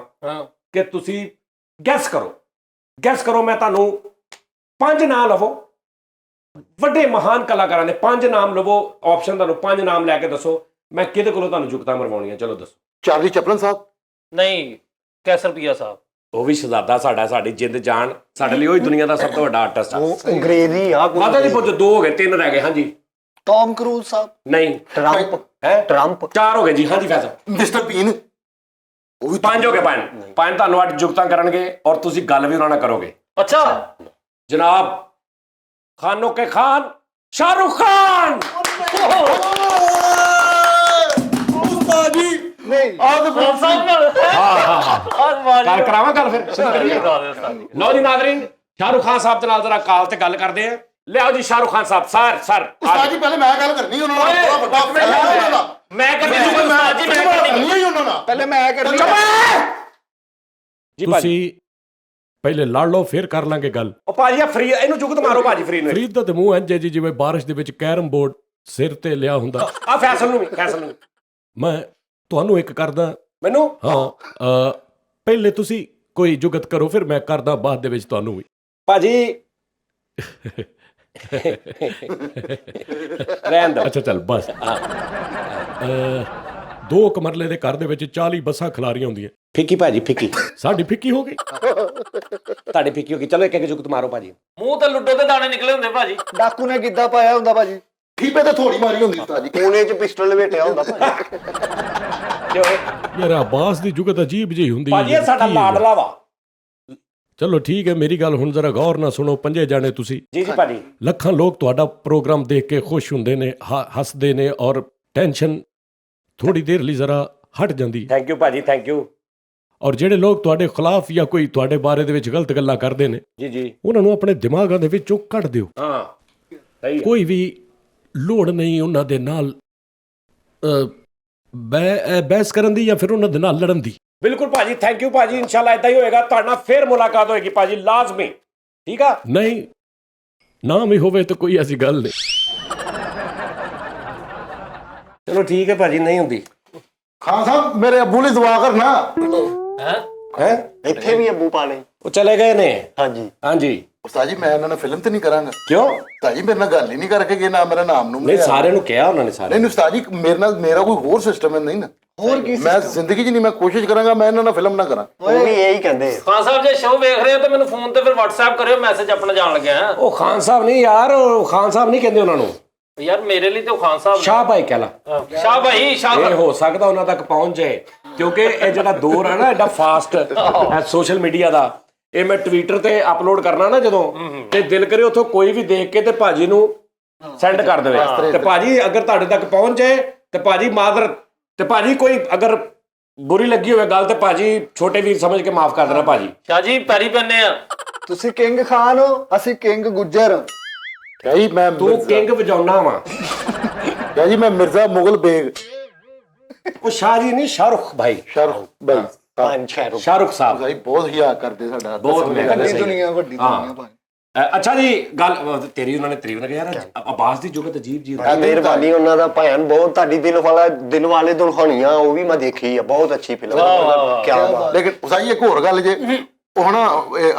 C: ਕਿ ਤੁਸੀਂ ਗੈਸ ਕਰੋ, ਮੈਂ ਤੁਹਾਨੂੰ 5 ਨਾਮ ਲਵੋ, ਵੱਡੇ ਮਹਾਨ ਕਲਾਕਾਰਾਂ ਦੇ 5 ਨਾਮ ਲਵੋ, ਆਪਸ਼ਨ ਤੁਹਾਨੂੰ 5 ਨਾਮ ਲੈ ਕੇ ਦੱਸੋ, ਮੈਂ ਕਿਹਦੇ ਕੋਲੋਂ ਤੁਹਾਨੂੰ ਜੁਗਤਾ ਮਰਵਾਉਣੀਆਂ, ਚਲੋ ਦੱਸੋ।
B: ਚਾਰਲੀ ਚੈਪਲਨ ਸਾਹਿਬ?
D: ਨਹੀਂ, ਕੈਸਰ ਪੀਆ ਸਾਹਿਬ।
C: ਉਹ ਵੀ ਸ਼ਹਜ਼ਾਦਾ ਸਾਡਾ, ਸਾਡੀ ਜਿੰਦ ਜਾਨ, ਸਾਡੇ ਲਈ ਉਹ ਦੁਨੀਆ ਦਾ ਸਭ ਤੋਂ ਵੱਡਾ ਆਰਟਿਸਟ ਆ।
A: ਉਹ ਅੰਗਰੇਜ਼ੀ ਆ ਕੋਈ।
C: ਮਾਤਾ ਜੀ ਪੁੱਛੋ, 2 ਹੋ ਗਏ, 3 ਰਹਿ ਗਏ। ਹਾਂਜੀ
E: ਟੌਮ ਕਰੂਜ਼ ਸਾਹਿਬ?
C: ਨਹੀਂ,
A: ਟਰੰਪ
C: ਹੈ
A: ਟਰੰਪ
C: 4 ਹੋ ਗਏ ਜੀ। ਹਾਂਜੀ ਫੈਸਲ
B: ਮਿਸਟਰ ਬੀਨ? ਉਹ ਵੀ
C: 5 ਹੋ ਗਏ। 5 ਤੁਹਾਨੂੰ ਅੱਜ ਜੁਗਤਾਂ ਕਰਨਗੇ ਔਰ ਤੁਸੀਂ ਗੱਲ ਵੀ ਉਹਨਾਂ ਨਾਲ ਕਰੋਗੇ।
D: ਅੱਛਾ
C: ਜਨਾਬ ਖਾਨੋਂ ਕੇ ਖਾਨ ਸ਼ਾਹरुख खान।
E: ਨਹੀਂ
C: ਗੱਲ ਕਰਾਵਾਂ ਗੱਲ ਫਿਰ ਸ਼ੁਰੂ ਕਰੀਏ। ਲਓ ਜੀ ਨਾਜ਼ਰੀਨ, ਸ਼ਾਹरुख खान ਸਾਹਿਬ ਦੇ ਨਾਲ ਜਰਾ ਕਾਲ ਤੇ ਗੱਲ ਕਰਦੇ ਆ। ਲਿਆਓ ਜੀ ਸ਼ਾਹरुख खान ਸਾਹਿਬ। ਸਰ
B: ਉਸਤਾਦ ਜੀ ਪਹਿਲੇ ਮੈਂ ਗੱਲ ਕਰਨੀ ਉਹਨਾਂ ਨਾਲ, ਬੜਾ ਵੱਡਾ ਫੈਸਲਾ ਉਹਨਾਂ ਦਾ।
D: ਮੈਂ ਕਰਨੀ ਉਸਤਾਦ ਜੀ, ਮੈਂ ਕਰਨੀ
B: ਨਹੀਂ ਉਹਨਾਂ ਨਾਲ।
E: ਪਹਿਲੇ ਮੈਂ ਕਰਨੀ।
C: ਜੀ ਭਾਜੀ
F: ਤੁਸੀਂ ਪਹਿਲੇ ਲੜ ਲਓ ਫਿਰ ਕਰ ਲਾਂਗੇ ਗੱਲ।
C: ਉਹ ਭਾਜੀ ਆ ਫਰੀ, ਇਹਨੂੰ ਜੁਗਤ ਮਾਰੋ ਭਾਜੀ ਫਰੀ ਨੂੰ।
F: ਫਰੀਦ ਦਾ ਤੇ ਮੂੰਹ ਇੰਜ ਹੈ ਜੀ ਜਿਵੇਂ ਬਾਰਿਸ਼ ਦੇ ਵਿੱਚ ਕੈਰਮ ਬੋਰਡ ਸਿਰ ਤੇ ਲਿਆ ਹੁੰਦਾ।
C: ਆ ਫੈਸਲ ਨੂੰ ਵੀ
F: ਮੈਂ ਤੁਹਾਨੂੰ ਇੱਕ ਕਰਦਾ।
C: ਮੈਨੂੰ
F: ਹਾਂ ਪਹਿਲੇ ਤੁਸੀਂ ਕੋਈ ਜੁਗਤ ਕਰੋ, ਫਿਰ ਮੈਂ ਕਰਦਾ ਬਾਅਦ ਦੇ ਵਿੱਚ ਤੁਹਾਨੂੰ ਵੀ।
C: ਭਾਜੀ ਰਹਿਣ ਦੋ।
F: ਅੱਛਾ ਚੱਲ ਬਸ। 2 ਕਮਰਲੇ ਦੇ ਘਰ ਦੇ ਵਿੱਚ 40 ਬੱਸਾਂ ਖਿਲਾਰੀਆਂ ਹੁੰਦੀਆਂ।
C: ਫਿੱਕੀ ਭਾਜੀ, ਫਿੱਕੀ
F: ਸਾਡੀ ਫਿੱਕੀ ਹੋ ਗਈ।
C: ਤੁਹਾਡੀ ਫਿੱਕੀ ਹੋ ਗਈ। ਚਲੋ ਇੱਕ ਜੁਗਤ ਮਾਰੋ ਭਾਜੀ।
D: ਮੂੰਹ ਤੇ ਲੁੱਡੋ ਦੇ ਦਾਣੇ ਨਿਕਲੇ ਹੁੰਦੇ ਭਾਜੀ।
E: ਡਾਕੂ ਨੇ ਗਿੱਧਾ ਪਾਇਆ ਹੁੰਦਾ ਭਾਜੀ।
B: ਠੀਪੇ ਤੇ ਥੋੜੀ ਮਾਰੀ ਹੁੰਦੀ ਉਸਤਾਦ ਜੀ।
A: ਕੋਨੇ 'ਚ ਪਿਸਟਲ ਲਵੇਟਿਆ ਹੁੰਦਾ ਭਾਜੀ।
F: ਯਾਰ ਆਬਾਸ ਦੀ ਜੁਗਤ ਅਜੀਬ ਜਿਹੀ ਹੁੰਦੀ
C: ਭਾਜੀ ਇਹ ਸਾਡਾ
F: ਕੀ ਹੈ?
C: ਲਾਡਲਾ ਵਾ।
F: ਚਲੋ ਠੀਕ ਹੈ, ਮੇਰੀ ਗੱਲ ਹੁਣ ਜ਼ਰਾ ਗੌਰ ਨਾਲ ਸੁਣੋ। 5 ਜਾਣੇ ਤੁਸੀਂ,
C: ਜੀ ਜੀ ਭਾਜੀ।
F: ਲੱਖਾਂ ਲੋਕ ਤੁਹਾਡਾ ਪ੍ਰੋਗਰਾਮ ਦੇਖ ਕੇ ਖੁਸ਼ ਹੁੰਦੇ ਨੇ, ਹੱਸਦੇ ਨੇ, ਔਰ ਟੈਨਸ਼ਨ ਥੋੜੀ ਦੇਰ ਲਈ ਜ਼ਰਾ ਹਟ ਜਾਂਦੀ।
C: ਥੈਂਕ ਯੂ ਭਾਜੀ, ਥੈਂਕ ਯੂ।
F: ਔਰ ਜਿਹੜੇ ਲੋਕ ਤੁਹਾਡੇ ਖਿਲਾਫ ਜਾਂ ਕੋਈ ਤੁਹਾਡੇ ਬਾਰੇ ਦੇ ਵਿੱਚ ਗਲਤ ਗੱਲਾਂ ਕਰਦੇ ਨੇ,
C: ਜੀ ਜੀ।
F: ਉਹਨਾਂ ਨੂੰ ਆਪਣੇ ਦਿਮਾਗਾਂ ਦੇ ਵਿੱਚੋਂ ਕੱਢ ਦਿਓ।
C: ਹਾਂ ਸਹੀ ਹੈ।
F: ਕੋਈ ਵੀ ਲੋੜ ਨਹੀਂ ਉਹਨਾਂ ਦੇ ਨਾਲ ਬਹਿਸ ਕਰਨ ਦੀ ਜਾਂ ਫਿਰ ਉਹਨਾਂ ਦੇ ਨਾਲ ਲੜਨ ਦੀ।
C: ਬਿਲਕੁਲ ਭਾਜੀ, ਥੈਂਕ ਯੂ ਭਾਜੀ। ਇਨਸ਼ਾਅੱਲਾ ਇਦਾਂ ਹੀ ਹੋਏਗਾ। ਤੁਹਾਡੇ ਨਾਲ ਫੇਰ ਮੁਲਾਕਾਤ ਹੋਏਗੀ ਭਾਜੀ, ਲਾਜ਼ਮੀ। ਠੀਕ ਆ।
F: ਨਹੀਂ ਨਾ ਵੀ ਹੋਵੇ ਤਾਂ ਕੋਈ ਐਸੀ ਗੱਲ ਨਹੀਂ।
C: ਚਲੋ ਠੀਕ ਹੈ ਭਾਜੀ, ਨਹੀਂ ਹੁੰਦੀ।
B: ਖਾਨ ਸਾਹਿਬ ਮੇਰੇ ਅੱਬੂ ਲਈ ਦੁਆ ਕਰਨਾ।
C: ਹੈ
A: ਇੱਥੇ ਵੀ ਅੱਬੂ ਪਾਲੇ।
C: ਉਹ ਚਲੇ ਗਏ ਨੇ।
A: ਹਾਂਜੀ
C: ਹਾਂਜੀ।
B: ਉਸਤਾਦ ਜੀ ਮੈਂ ਇਹਨਾਂ ਨਾਲ ਫਿਲਮ ਤੇ ਨਹੀਂ ਕਰਾਂਗਾ।
C: ਕਿਉਂ?
B: ਉਸਤਾਦ ਜੀ ਮੇਰੇ ਨਾਲ ਗੱਲ ਹੀ ਨਹੀਂ ਕਰਕੇ ਗਏ, ਨਾ ਮੇਰਾ ਨਾਮ ਨੂੰ
C: ਨਹੀਂ ਸਾਰਿਆਂ ਨੂੰ ਕਿਹਾ ਉਹਨਾਂ ਨੇ, ਸਾਰੇ।
B: ਨਹੀਂ ਉਸਤਾਦ ਜੀ ਮੇਰੇ ਨਾਲ ਮੇਰਾ ਕੋਈ ਹੋਰ ਸਿਸਟਮ ਹੈ ਨਹੀਂ ਨਾ।
E: ਹੋਰ ਕੀ
B: ਮੈਂ ਜ਼ਿੰਦਗੀ 'ਚ ਨਹੀਂ, ਮੈਂ ਕੋਸ਼ਿਸ਼ ਕਰਾਂਗਾ ਮੈਂ ਇਹਨਾਂ ਨਾਲ ਫਿਲਮ ਨਾ ਕਰਾਂ।
A: ਉਹ ਵੀ ਇਹੀ ਕਹਿੰਦੇ ਆ।
D: ਖਾਨ ਸਾਹਿਬ ਜੇ ਸ਼ੋਅ ਵੇਖ ਰਹੇ ਹੋ ਤਾਂ ਮੈਨੂੰ ਫੋਨ ਤੇ ਫਿਰ WhatsApp ਕਰਿਓ, ਮੈਸੇਜ ਆਪਣਾ ਜਾਣ ਲੱਗਿਆ।
C: ਉਹ ਖਾਨ ਸਾਹਿਬ ਨਹੀਂ ਯਾਰ, ਉਹ ਖਾਨ ਸਾਹਿਬ ਨਹੀਂ ਕਹਿੰਦੇ ਉਹਨਾਂ ਨੂੰ।
D: ਯਾਰ ਮੇਰੇ ਲਈ ਤਾਂ ਉਹ ਖਾਨ ਸਾਹਿਬ
C: ਸ਼ਾਹ ਭਾਈ ਕਹਿ ਲਾ।
D: ਸ਼ਾਹ ਭਾਈ, ਸ਼ਾਹ
C: ਇਹ ਹੋ ਸਕਦਾ ਉਹਨਾਂ ਤੱਕ ਪਹੁੰਚ ਜਾਏ, ਕਿਉਂਕਿ ਇਹ ਜਿਹੜਾ ਦੌਰ ਹੈ ਨਾ ਐਡਾ ਫਾਸਟ ਸੋਸ਼ਲ ਮੀਡੀਆ ਦਾ, ਇਹ ਮੈਂ ਟਵਿੱਟਰ ਤੇ ਅਪਲੋਡ ਕਰਨਾ ਨਾ ਜਦੋਂ, ਤੇ ਦਿਲ ਕਰੇ ਉੱਥੋਂ ਕੋਈ ਵੀ ਦੇਖ ਕੇ ਤੇ ਭਾਜੀ ਨੂੰ ਸੈਂਡ ਕਰ ਦੇਵੇ। ਤੇ ਭਾਜੀ ਅਗਰ ਤੁਹਾਡੇ ਤੱਕ ਪਹੁੰਚ ਜਾਏ ਤੇ ਭਾਜੀ ਮਾਦਰ, ਤੇ ਭਾਜੀ ਕੋਈ ਅਗਰ ਬੁਰੀ ਲੱਗੀ ਹੋਵੇ ਗੱਲ ਤੇ ਭਾਜੀ ਛੋਟੇ ਵੀਰ ਸਮਝ ਕੇ ਮਾਫ ਕਰ ਦੇਣਾ ਭਾਜੀ।
D: ਸ਼ਾਹ ਜੀ ਪੈਰੀ ਪੈਨੇ ਆ।
E: ਤੁਸੀਂ ਕਿੰਗ ਖਾਨ ਹੋ, ਅਸੀਂ ਕਿੰਗ ਗੁੱਜਰ।
B: ਜੀ ਮੈਂ
C: ਤੂੰ ਕਿੰਗ ਵਜਾਉਣਾ ਵਾ।
B: ਕਿਹਾ ਜੀ ਮੈਂ ਮਿਰਜ਼ਾ ਮੁਗਲ ਬੇਗ।
C: ਉਹ ਸ਼ਾਹ ਜੀ ਨਹੀਂ, ਸ਼ਾਹਰੁਖ ਭਾਈ।
B: ਸ਼ਾਹਰੁਖ ਭਾਈ
A: ਪੰਜ ਸ਼ਹਿਰੋਂ।
C: ਸ਼ਾਹਰੁਖ ਸਾਹਿਬ
B: ਭਾਈ ਬਹੁਤ ਹਿਆ ਕਰਦੇ ਸਾਡਾ।
C: ਬਹੁਤ ਮੈਂ ਕਹਿੰਦਾ
E: ਵੱਡੀ
C: ਸਹੀ।
E: ਦੁਨੀਆ, ਵੱਡੀ ਦੁਨੀਆ ਭਾਈ।
C: ਅੱਛਾ ਜੀ, ਗੱਲ ਤੇਰੀ ਉਹਨਾਂ ਨੇ ਤਾਰੀਫ ਨਾ ਕਿਹਾ ਯਾਰ, ਆਵਾਜ਼ ਦੀ ਜੁਗਤ ਅਜੀਬ ਜੀ ਹੁੰਦੀ।
A: ਮਿਹਰਬਾਨੀ ਉਹਨਾਂ ਦਾ ਭੈਣ, ਬਹੁਤ ਤੁਹਾਡੀ ਦਿਲ ਵਾਲੇ ਦੁਲਹਨੀਆਂ ਉਹ ਵੀ ਮੈਂ ਦੇਖੀ ਆ, ਬਹੁਤ ਅੱਛੀ ਫਿਲਮ ਹੈ। ਕੀ ਬਾਤ।
B: ਲੇਕਿਨ ਉਸਾਈ ਇੱਕ ਹੋਰ ਗੱਲ ਜੇ, ਉਹ ਨਾ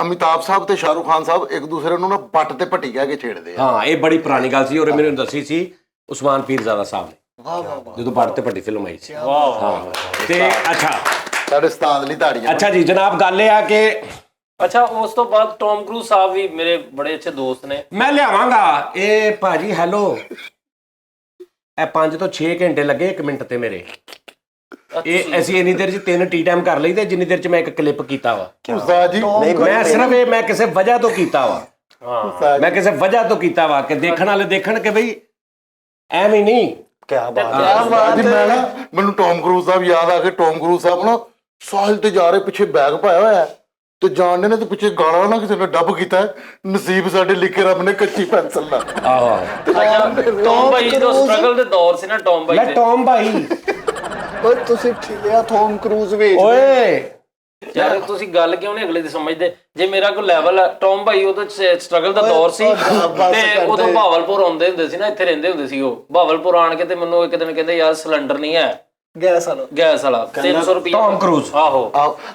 B: ਅਮਿਤਾਭ ਸਾਹਿਬ ਤੇ ਸ਼ਾਹਰੁਖ ਖਾਨ ਸਾਹਿਬ ਇੱਕ ਦੂਸਰੇ ਨੂੰ ਨਾ ਬੱਟ ਤੇ ਭੱਟੀ ਕਹਿ ਕੇ ਛੇੜਦੇ ਆ।
C: ਹਾਂ ਇਹ ਬੜੀ ਪੁਰਾਣੀ ਗੱਲ ਸੀ, ਔਰ ਮੈਨੂੰ ਦੱਸੀ ਸੀ ਉਸਮਾਨ ਪੀਰਜ਼ਾਦਾ ਸਾਹਿਬ ਨੇ ਜਦੋਂ ਬੱਟ ਤੇ ਭੱਟੀ ਫਿਲਮ ਆਈ ਸੀ। ਹਾਂ ਤੇ ਅੱਛਾ
B: ਸਾਡੇ ਉਸਤਾਦ ਲਈ ਤਾੜੀਆਂ।
C: ਅੱਛਾ ਜੀ ਜਨਾਬ, ਗੱਲ ਇਹ ਆ ਕਿ
D: ਅੱਛਾ ਉਸ ਤੋਂ ਬਾਅਦ ਟੌਮ ਕਰੂਜ਼ ਸਾਹਿਬ ਵੀ ਮੇਰੇ ਬੜੇ ਅੱਛੇ ਦੋਸਤ ਨੇ।
C: ਮੈਂ ਲਿਆਵਾਂਗਾ ਇਹ ਭਾਜੀ। ਹੈਲੋ, ਇਹ 5 ਤੋਂ 6 ਘੰਟੇ ਲੱਗੇ 1 ਮਿੰਟ ਤੇ ਮੇਰੇ। ਇਹ ਅਸੀਂ ਇੰਨੀ ਦੇਰ 'ਚ 3 ਟੀ ਟਾਈਮ ਕਰ ਲਈ ਤੇ ਜਿੰਨੀ ਦੇਰ 'ਚ ਮੈਂ ਇੱਕ ਕਲਿੱਪ ਕੀਤਾ ਵਾ।
B: ਉਸਤਾਦ ਜੀ
C: ਮੈਂ ਸਿਰਫ ਇਹ ਮੈਂ ਕਿਸੇ ਵਜ੍ਹਾ ਤੋਂ ਕੀਤਾ ਵਾ।
B: ਉਸਤਾਦ
C: ਮੈਂ ਕਿਸੇ ਵਜ੍ਹਾ ਤੋਂ ਕੀਤਾ ਵਾ ਕਿ ਦੇਖਣ ਵਾਲੇ ਦੇਖਣ ਕਿ ਬਈ ਐਵੇਂ ਨਹੀਂ।
A: ਕੀ ਬਾਤ
B: ਜੀ ਮੈਂ ਨਾ, ਮੈਨੂੰ ਟੌਮ ਕਰੂਜ਼ ਸਾਹਿਬ ਯਾਦ ਆ ਕੇ, ਟੌਮ ਕਰੂਜ਼ ਸਾਹਿਬ ਨਾ ਸਾਹਿਲ ਤੇ ਜਾ ਰਹੇ, ਪਿੱਛੇ ਬੈਗ ਪਾਇਆ ਹੋਇਆ ਤੇ ਜਾਣਦੇ ਨੇ ਤੇ ਪਿੱਛੇ ਗਾਲਾਂ ਨਾ ਕਿਸੇ ਨੇ ਡੱਬ ਕੀਤਾ। ਨਸੀਬ ਸਾਡੇ ਲਿਖੇ ਰੱਬ ਨੇ ਕੱਚੀ ਪੈਨਸਲ ਨਾਲ।
C: ਆਹੋ
D: ਟੌਮ ਭਾਈ ਜਦੋਂ ਸਟਰਗਲ ਦੇ ਦੌਰ ਸੀ ਨਾ, ਟੌਮ ਭਾਈ
C: ਲੈ
D: ਦੇ।
C: ਟੌਮ ਭਾਈ
E: ਓਏ ਤੁਸੀਂ ਠਿਲਿਆ ਟੌਮ ਕਰੂਜ਼ ਵੇਚ।
C: ਓਏ
D: ਯਾਰ ਤੁਸੀਂ ਗੱਲ ਕਿਉਂ ਨਹੀਂ ਅਗਲੇ ਦੀ ਸਮਝਦੇ? ਜੇ ਮੇਰਾ ਕੋਈ ਲੈਵਲ ਹੈ, ਟੌਮ ਭਾਈ ਉਦੋਂ ਸਟਰਗਲ ਦਾ ਦੌਰ ਸੀ ਤੇ ਉਦੋਂ ਭਾਵਲਪੁਰ ਆਉਂਦੇ ਹੁੰਦੇ ਸੀ ਨਾ, ਇੱਥੇ ਰਹਿੰਦੇ ਹੁੰਦੇ ਸੀ ਉਹ। ਭਾਵਲਪੁਰ ਆਣ ਕੇ ਤੇ ਮੈਨੂੰ ਇੱਕ ਦਿਨ ਕਹਿੰਦੇ ਯਾਰ ਸਿਲੰਡਰ ਨਹੀਂ ਹੈ
E: ਗੈਸ ਵਾਲਾ।
D: ਗੈਸ ਵਾਲਾ 300 ਰੁਪਏ।
C: ਟੌਮ ਕਰੂਜ਼
D: ਆਹੋ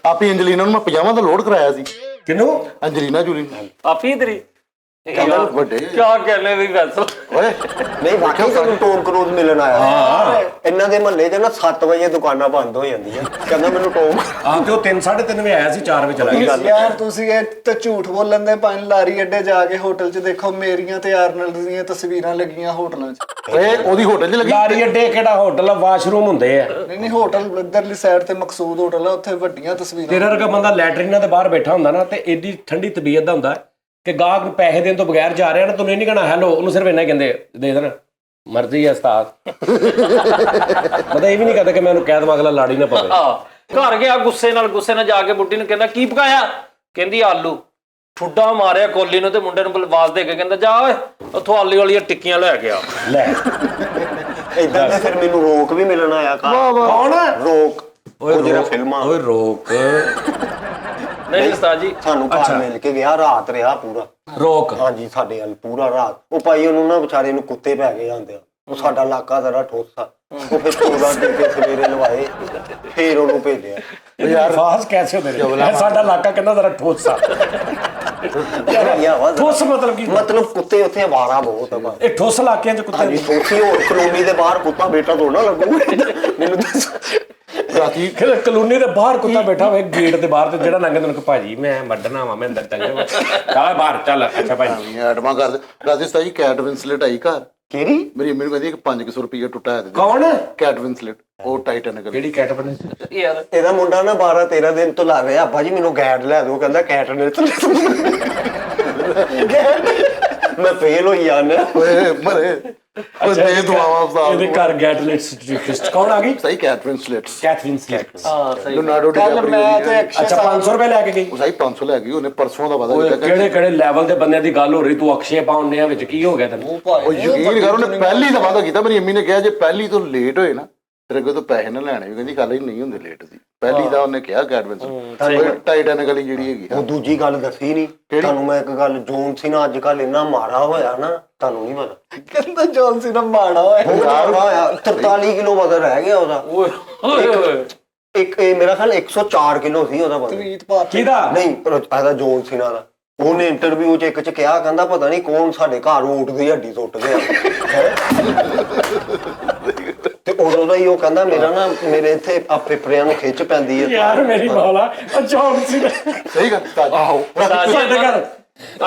B: ਆਪੀ ਅੰਜਲੀਨਾ ਨੂੰ ਮੈਂ 50 ਦਾ ਲੋਡ ਕਰਾਇਆ ਸੀ।
C: ਕਿਨੂੰ?
B: ਅੰਜਲੀਨਾ ਜੂਲੀ
D: ਆਪੀ ਤੇਰੀ
B: ਵੱਡੇ
D: ਕਿਆ ਕਹਿੰਦੇ ਵੀ ਵੈਸਲ।
B: ਓਏ
A: ਨਹੀਂ ਵਾਕਈ ਸਾਨੂੰ ਟੌਮ ਕਰੂਜ਼ ਮਿਲਣ ਆਇਆ। ਇਹਨਾਂ ਦੇ ਮਹੱਲੇ 'ਚ ਨਾ 7 ਵਜੇ ਦੁਕਾਨਾਂ ਬੰਦ ਹੋ ਜਾਂਦੀਆਂ। ਕਹਿੰਦਾ ਮੈਨੂੰ ਟੌਮ।
C: ਆ ਤੇ ਉਹ 3 3:30 ਵਜੇ ਆਇਆ ਸੀ, 4 ਵਜੇ ਚਲਾ ਗਿਆ।
E: ਯਾਰ ਤੁਸੀਂ ਇਹ ਤੇ ਝੂਠ ਬੋਲਣ ਦੇ ਭਾਵੇਂ ਲਾਰੀ ਅੱਡੇ ਜਾ ਕੇ ਹੋਟਲ 'ਚ ਦੇਖੋ, ਮੇਰੀਆਂ ਤੇ ਆਰਨਲਡ ਦੀਆਂ ਤਸਵੀਰਾਂ ਲੱਗੀਆਂ ਹੋਟਲਾਂ 'ਚ।
B: ਓਏ ਉਹਦੀ ਹੋਟਲ 'ਚ ਲੱਗੀ।
C: ਲਾਰੀ ਅੱਡੇ ਕਿਹੜਾ ਹੋਟਲ ਆ? ਵਾਸ਼ਰੂਮ ਹੁੰਦੇ ਆ।
E: ਨਹੀਂ ਹੋਟਲ ਇੱਧਰਲੀ ਸਾਈਡ ਤੇ ਮਕਸੂਦ ਹੋਟਲ ਆ, ਉੱਥੇ ਵੱਡੀਆਂ ਤਸਵੀਰਾਂ।
C: ਤੇਰਾ ਵਰਗਾ ਬੰਦਾ ਲੈਟਰਿਨਾਂ ਦੇ ਬਾਹਰ ਬੈਠਾ ਹੁੰਦਾ ਨਾ ਤੇ ਏਡੀ ਠੰਡੀ ਤਬੀਅਤ ਦਾ ਹੁੰਦਾ ਕਿ ਗਾਹਕ ਨੂੰ ਪੈਸੇ ਦੇਣ ਤੋਂ ਬਗੈਰ ਜਾ ਰਿਹਾ ਨਾ, ਤੈਨੂੰ ਇਹ ਨਹੀਂ ਕਹਿਣਾ ਹੈਲੋ, ਉਹਨੂੰ ਸਿਰਫ ਇੰਨਾ ਹੀ ਕਹਿੰਦੇ ਦੇ ਦੇਣ, ਮਰਜ਼ੀ ਹੈ ਉਸਤਾਦ। ਮਤਲਬ ਇਹ ਵੀ ਨਹੀਂ ਕਹਦਾ ਕਿ ਮੈਂ ਉਹਨੂੰ ਕਹਿ ਦਵਾਂ ਅਗਲਾ ਲਾੜੀ ਨਾ ਪਵੇ।
D: ਘਰ ਗਿਆ ਗੁੱਸੇ ਨਾਲ ਜਾ ਕੇ ਬੁੱਢੀ ਨੂੰ ਕਹਿੰਦਾ ਕੀ ਪਕਾਇਆ? ਕਹਿੰਦੀ ਆਲੂ। ਠੁੱਡਾ ਮਾਰਿਆ ਕੋਲੀ ਨੂੰ ਤੇ ਮੁੰਡੇ ਨੂੰ ਆਵਾਜ਼ ਦੇ ਕੇ ਕਹਿੰਦਾ ਜਾ ਓਏ ਉੱਥੋਂ ਆਲੂ ਵਾਲੀਆਂ ਟਿੱਕੀਆਂ ਲੈ ਕੇ ਆ।
C: ਲੈ
A: ਇਦਾਂ ਦਾ ਫਿਰ ਮੈਨੂੰ ਰੋਕ ਵੀ ਮਿਲਣ ਆਇਆ।
C: ਕੌਣ?
A: ਰੋਕ ਉਹ ਜਿਹੜਾ ਫਿਲਮਾਂ।
C: ਓਏ ਰੋਕ
D: ਨਹੀਂ ਉਸਤਾਦ ਜੀ
A: ਸਾਨੂੰ ਘਰ ਮਿਲ ਕੇ ਗਿਆ, ਰਾਤ ਰਿਹਾ ਪੂਰਾ।
C: ਰੋਕ
A: ਹਾਂਜੀ ਸਾਡੇ ਵੱਲ ਪੂਰਾ ਰਾਤ। ਉਹ ਭਾਈ ਉਹਨੂੰ ਨਾ ਵਿਚਾਰੇ ਨੂੰ ਕੁੱਤੇ ਪੈ ਗਏ ਜਾਂਦੇ ਆ। ਉਹ ਸਾਡਾ ਇਲਾਕਾ ਜ਼ਰਾ ਠੋਸਾ, ਉਹ ਫਿਰ 14 ਟੀਕੇ ਸਵੇਰੇ ਲਵਾਏ, ਫਿਰ ਉਹਨੂੰ ਭੇਜਿਆ।
C: ਯਾਰ ਫਾਸ ਕੈਸੇ ਹੁੰਦੇ ਨੇ, ਸਾਡਾ ਇਲਾਕਾ ਕਹਿੰਦਾ ਜ਼ਰਾ ਠੋਸ ਸਾ। ਠੋਸ ਮਤਲਬ ਕੀ?
A: ਮਤਲਬ ਕੁੱਤੇ ਉੱਥੇ ਆਵਾਰਾ ਬਹੁਤ ਆ ਬਸ।
C: ਇਹ ਠੋਸ ਇਲਾਕਿਆਂ 'ਚ ਕੁੱਤੇ
A: ਹਾਂਜੀ, ਠੋਸੀ ਹੋਰ ਕਲੋਨੀ ਦੇ ਬਾਹਰ ਕੁੱਤਾ ਬੇਟਾ ਥੋੜਾ ਲੱਗੂ ਮੈਨੂੰ ਦੱਸ।
B: ਰਾਤੀ
C: ਫਿਰ ਕਲੋਨੀ ਦੇ ਬਾਹਰ ਕੁੱਤਾ ਬੈਠਾ ਹੋਵੇ ਗੇਟ ਦੇ ਬਾਹਰ, ਤੇ ਜਿਹੜਾ ਲੰਘਦਾ ਉਹਨੂੰ ਕਹੇ ਭਾਜੀ ਮੈਂ ਵੱਢਣਾ ਵਾ, ਮੈਂ ਅੰਦਰ ਚੱਲ ਜਾ ਬਾਹਰ ਚੱਲ। ਅੱਛਾ ਭਾਜੀ
B: ਐਡਮਾਂ ਕਰਦੇ। ਰਾਤੀ ਸਤਾਈ ਕੈਟ ਵਿੰਸਲੇਟ ਆਈ ਘਰ,
A: ਕਿਹੜੀ?
B: ਮੇਰੀ ਅੰਮੀ ਨੂੰ ਕਹਿੰਦੀ ਕਿ 500 ਰੁਪਏ ਟੁੱਟਾ ਹੈ।
C: ਕੌਣ?
B: ਕੈਟ ਵਿੰਸਲੇਟ, ਉਹ ਟਾਈਟੈਨਿਕ
C: ਕਿਹੜੀ ਕੈਟ ਬਣੇ?
D: ਯਾਰ
A: ਇਹਦਾ ਮੁੰਡਾ ਨਾ 12-13 ਦਿਨ ਤੋਂ ਲਾ ਰਿਹਾ, ਭਾਜੀ ਮੈਨੂੰ ਗੈਟ ਲੈ ਦਿਓ, ਕਹਿੰਦਾ ਕੈਟ ਨੇ ਮੈਂ ਫੇਲ ਹੋਈ ਜਾਂਦਾ।
B: ਓਏ ਮਰੇ ਉਹ ਦੇ ਦੁਆਵਾਂ
C: ਇਹਦੇ ਘਰ ਗੈਟਲੇਟਸ ਕੌਣ ਆ ਗਈ?
B: ਸਹੀ ਕੈਟ ਵਿੰਸਲੇਟ,
C: ਕੈਥਰੀਨ ਸਲੈਟ।
D: ਹਾਂ ਸਹੀ।
B: ਲਿਓਨਾਰਡੋ
E: ਕੱਲ ਮੈਂ ਤੇ
C: ਅੱਛਾ 500 ਰੁਪਏ ਲੈ ਕੇ ਗਈ।
B: ਉਹ ਸਹੀ 500 ਲੈ ਗਈ ਉਹਨੇ, ਪਰਸੋਂ ਦਾ ਵਾਦਾ ਕੀਤਾ।
C: ਕਿਹੜੇ ਕਿਹੜੇ ਲੈਵਲ ਦੇ ਬੰਦਿਆਂ ਦੀ ਗੱਲ ਹੋ ਰਹੀ, ਤੂੰ ਅਕਸ਼ੇ ਪਾਉਂਦੇ ਵਿੱਚ ਕੀ ਹੋ ਗਿਆ ਤੈਨੂੰ?
B: ਉਹ ਯਕੀਨ ਕਰ, ਉਹਨੇ ਪਹਿਲੀ ਦਾ ਵਾਦਾ ਕੀਤਾ। ਮੇਰੀ ਅੰਮੀ ਨੇ ਕਿਹਾ ਜੇ ਪਹਿਲੀ ਤੋਂ ਲੇਟ ਹੋਏ ਨਾ ਤੇਰੇ ਕੋਲ ਤੋਂ ਪੈਸੇ ਨਾ ਲੈਣੇ। ਵੀ ਕਹਿੰਦੀ ਗੱਲ ਹੀ ਨਹੀਂ ਹੁੰਦੀ ਲੇਟ ਦੀ। ਪਹਿਲੀ ਦਾ ਉਹਨੇ ਕਿਹਾ ਕੈਟ ਵਿੰਸਲੇਟ ਟਾਈਟੈਨਿਕ ਵਾਲੀ ਜਿਹੜੀ ਹੈਗੀ
A: ਉਹ ਦੂਜੀ ਗੱਲ ਦੱਸੀ ਨਹੀਂ ਤੁਹਾਨੂੰ ਮੈਂ। ਇੱਕ ਗੱਲ, ਜੋਨ ਸੀ ਨਾ ਅੱਜ ਕੱਲ ਇੰਨਾ ਮਾੜਾ ਹੋਇਆ ਨਾ, ਤੁਹਾਨੂੰ ਨਹੀਂ ਪਤਾ।
E: ਕਹਿੰਦਾ ਜੌਨ ਸੀ ਨਾ ਮਾੜਾ ਹੋਇਆ।
A: ਬਹੁਤ ਮਾੜਾ ਹੋਇਆ, 43 ਕਿਲੋ ਵਜ਼ਨ ਰਹਿ ਗਿਆ ਉਹਦਾ। ਇੱਕ ਇਹ ਮੇਰਾ ਖਿਆਲ 104 ਕਿਲੋ ਸੀ ਉਹਦਾ ਵਜ਼ਨ।
E: ਤਵੀਤ ਪਾ
C: ਕਿਹਦਾ?
A: ਨਹੀਂ ਇਹਦਾ ਜੋਨ ਸੀਨਾ ਦਾ। ਉਹਨੇ ਇੰਟਰਵਿਊ 'ਚ ਇੱਕ 'ਚ ਕਿਹਾ, ਕਹਿੰਦਾ ਪਤਾ ਨਹੀਂ ਕੌਣ ਸਾਡੇ ਘਰ ਊਂਠ ਦੀ ਹੱਡੀ ਸੁੱਟ ਗਿਆ। ਤੇ ਉਦੋਂ ਦਾ ਹੀ ਉਹ ਕਹਿੰਦਾ ਮੇਰਾ ਨਾ ਮੇਰੇ ਇੱਥੇ ਆ ਪੇਪਰਿਆਂ ਨੂੰ ਖਿੱਚ ਪੈਂਦੀ ਹੈ।
C: ਯਾਰ ਮੇਰੀ ਮੌਲਾ ਜੌਨ ਸੀ।
B: ਸਹੀ ਗੱਲ। ਆਹੋ
C: ਸਾਡੇ ਘਰ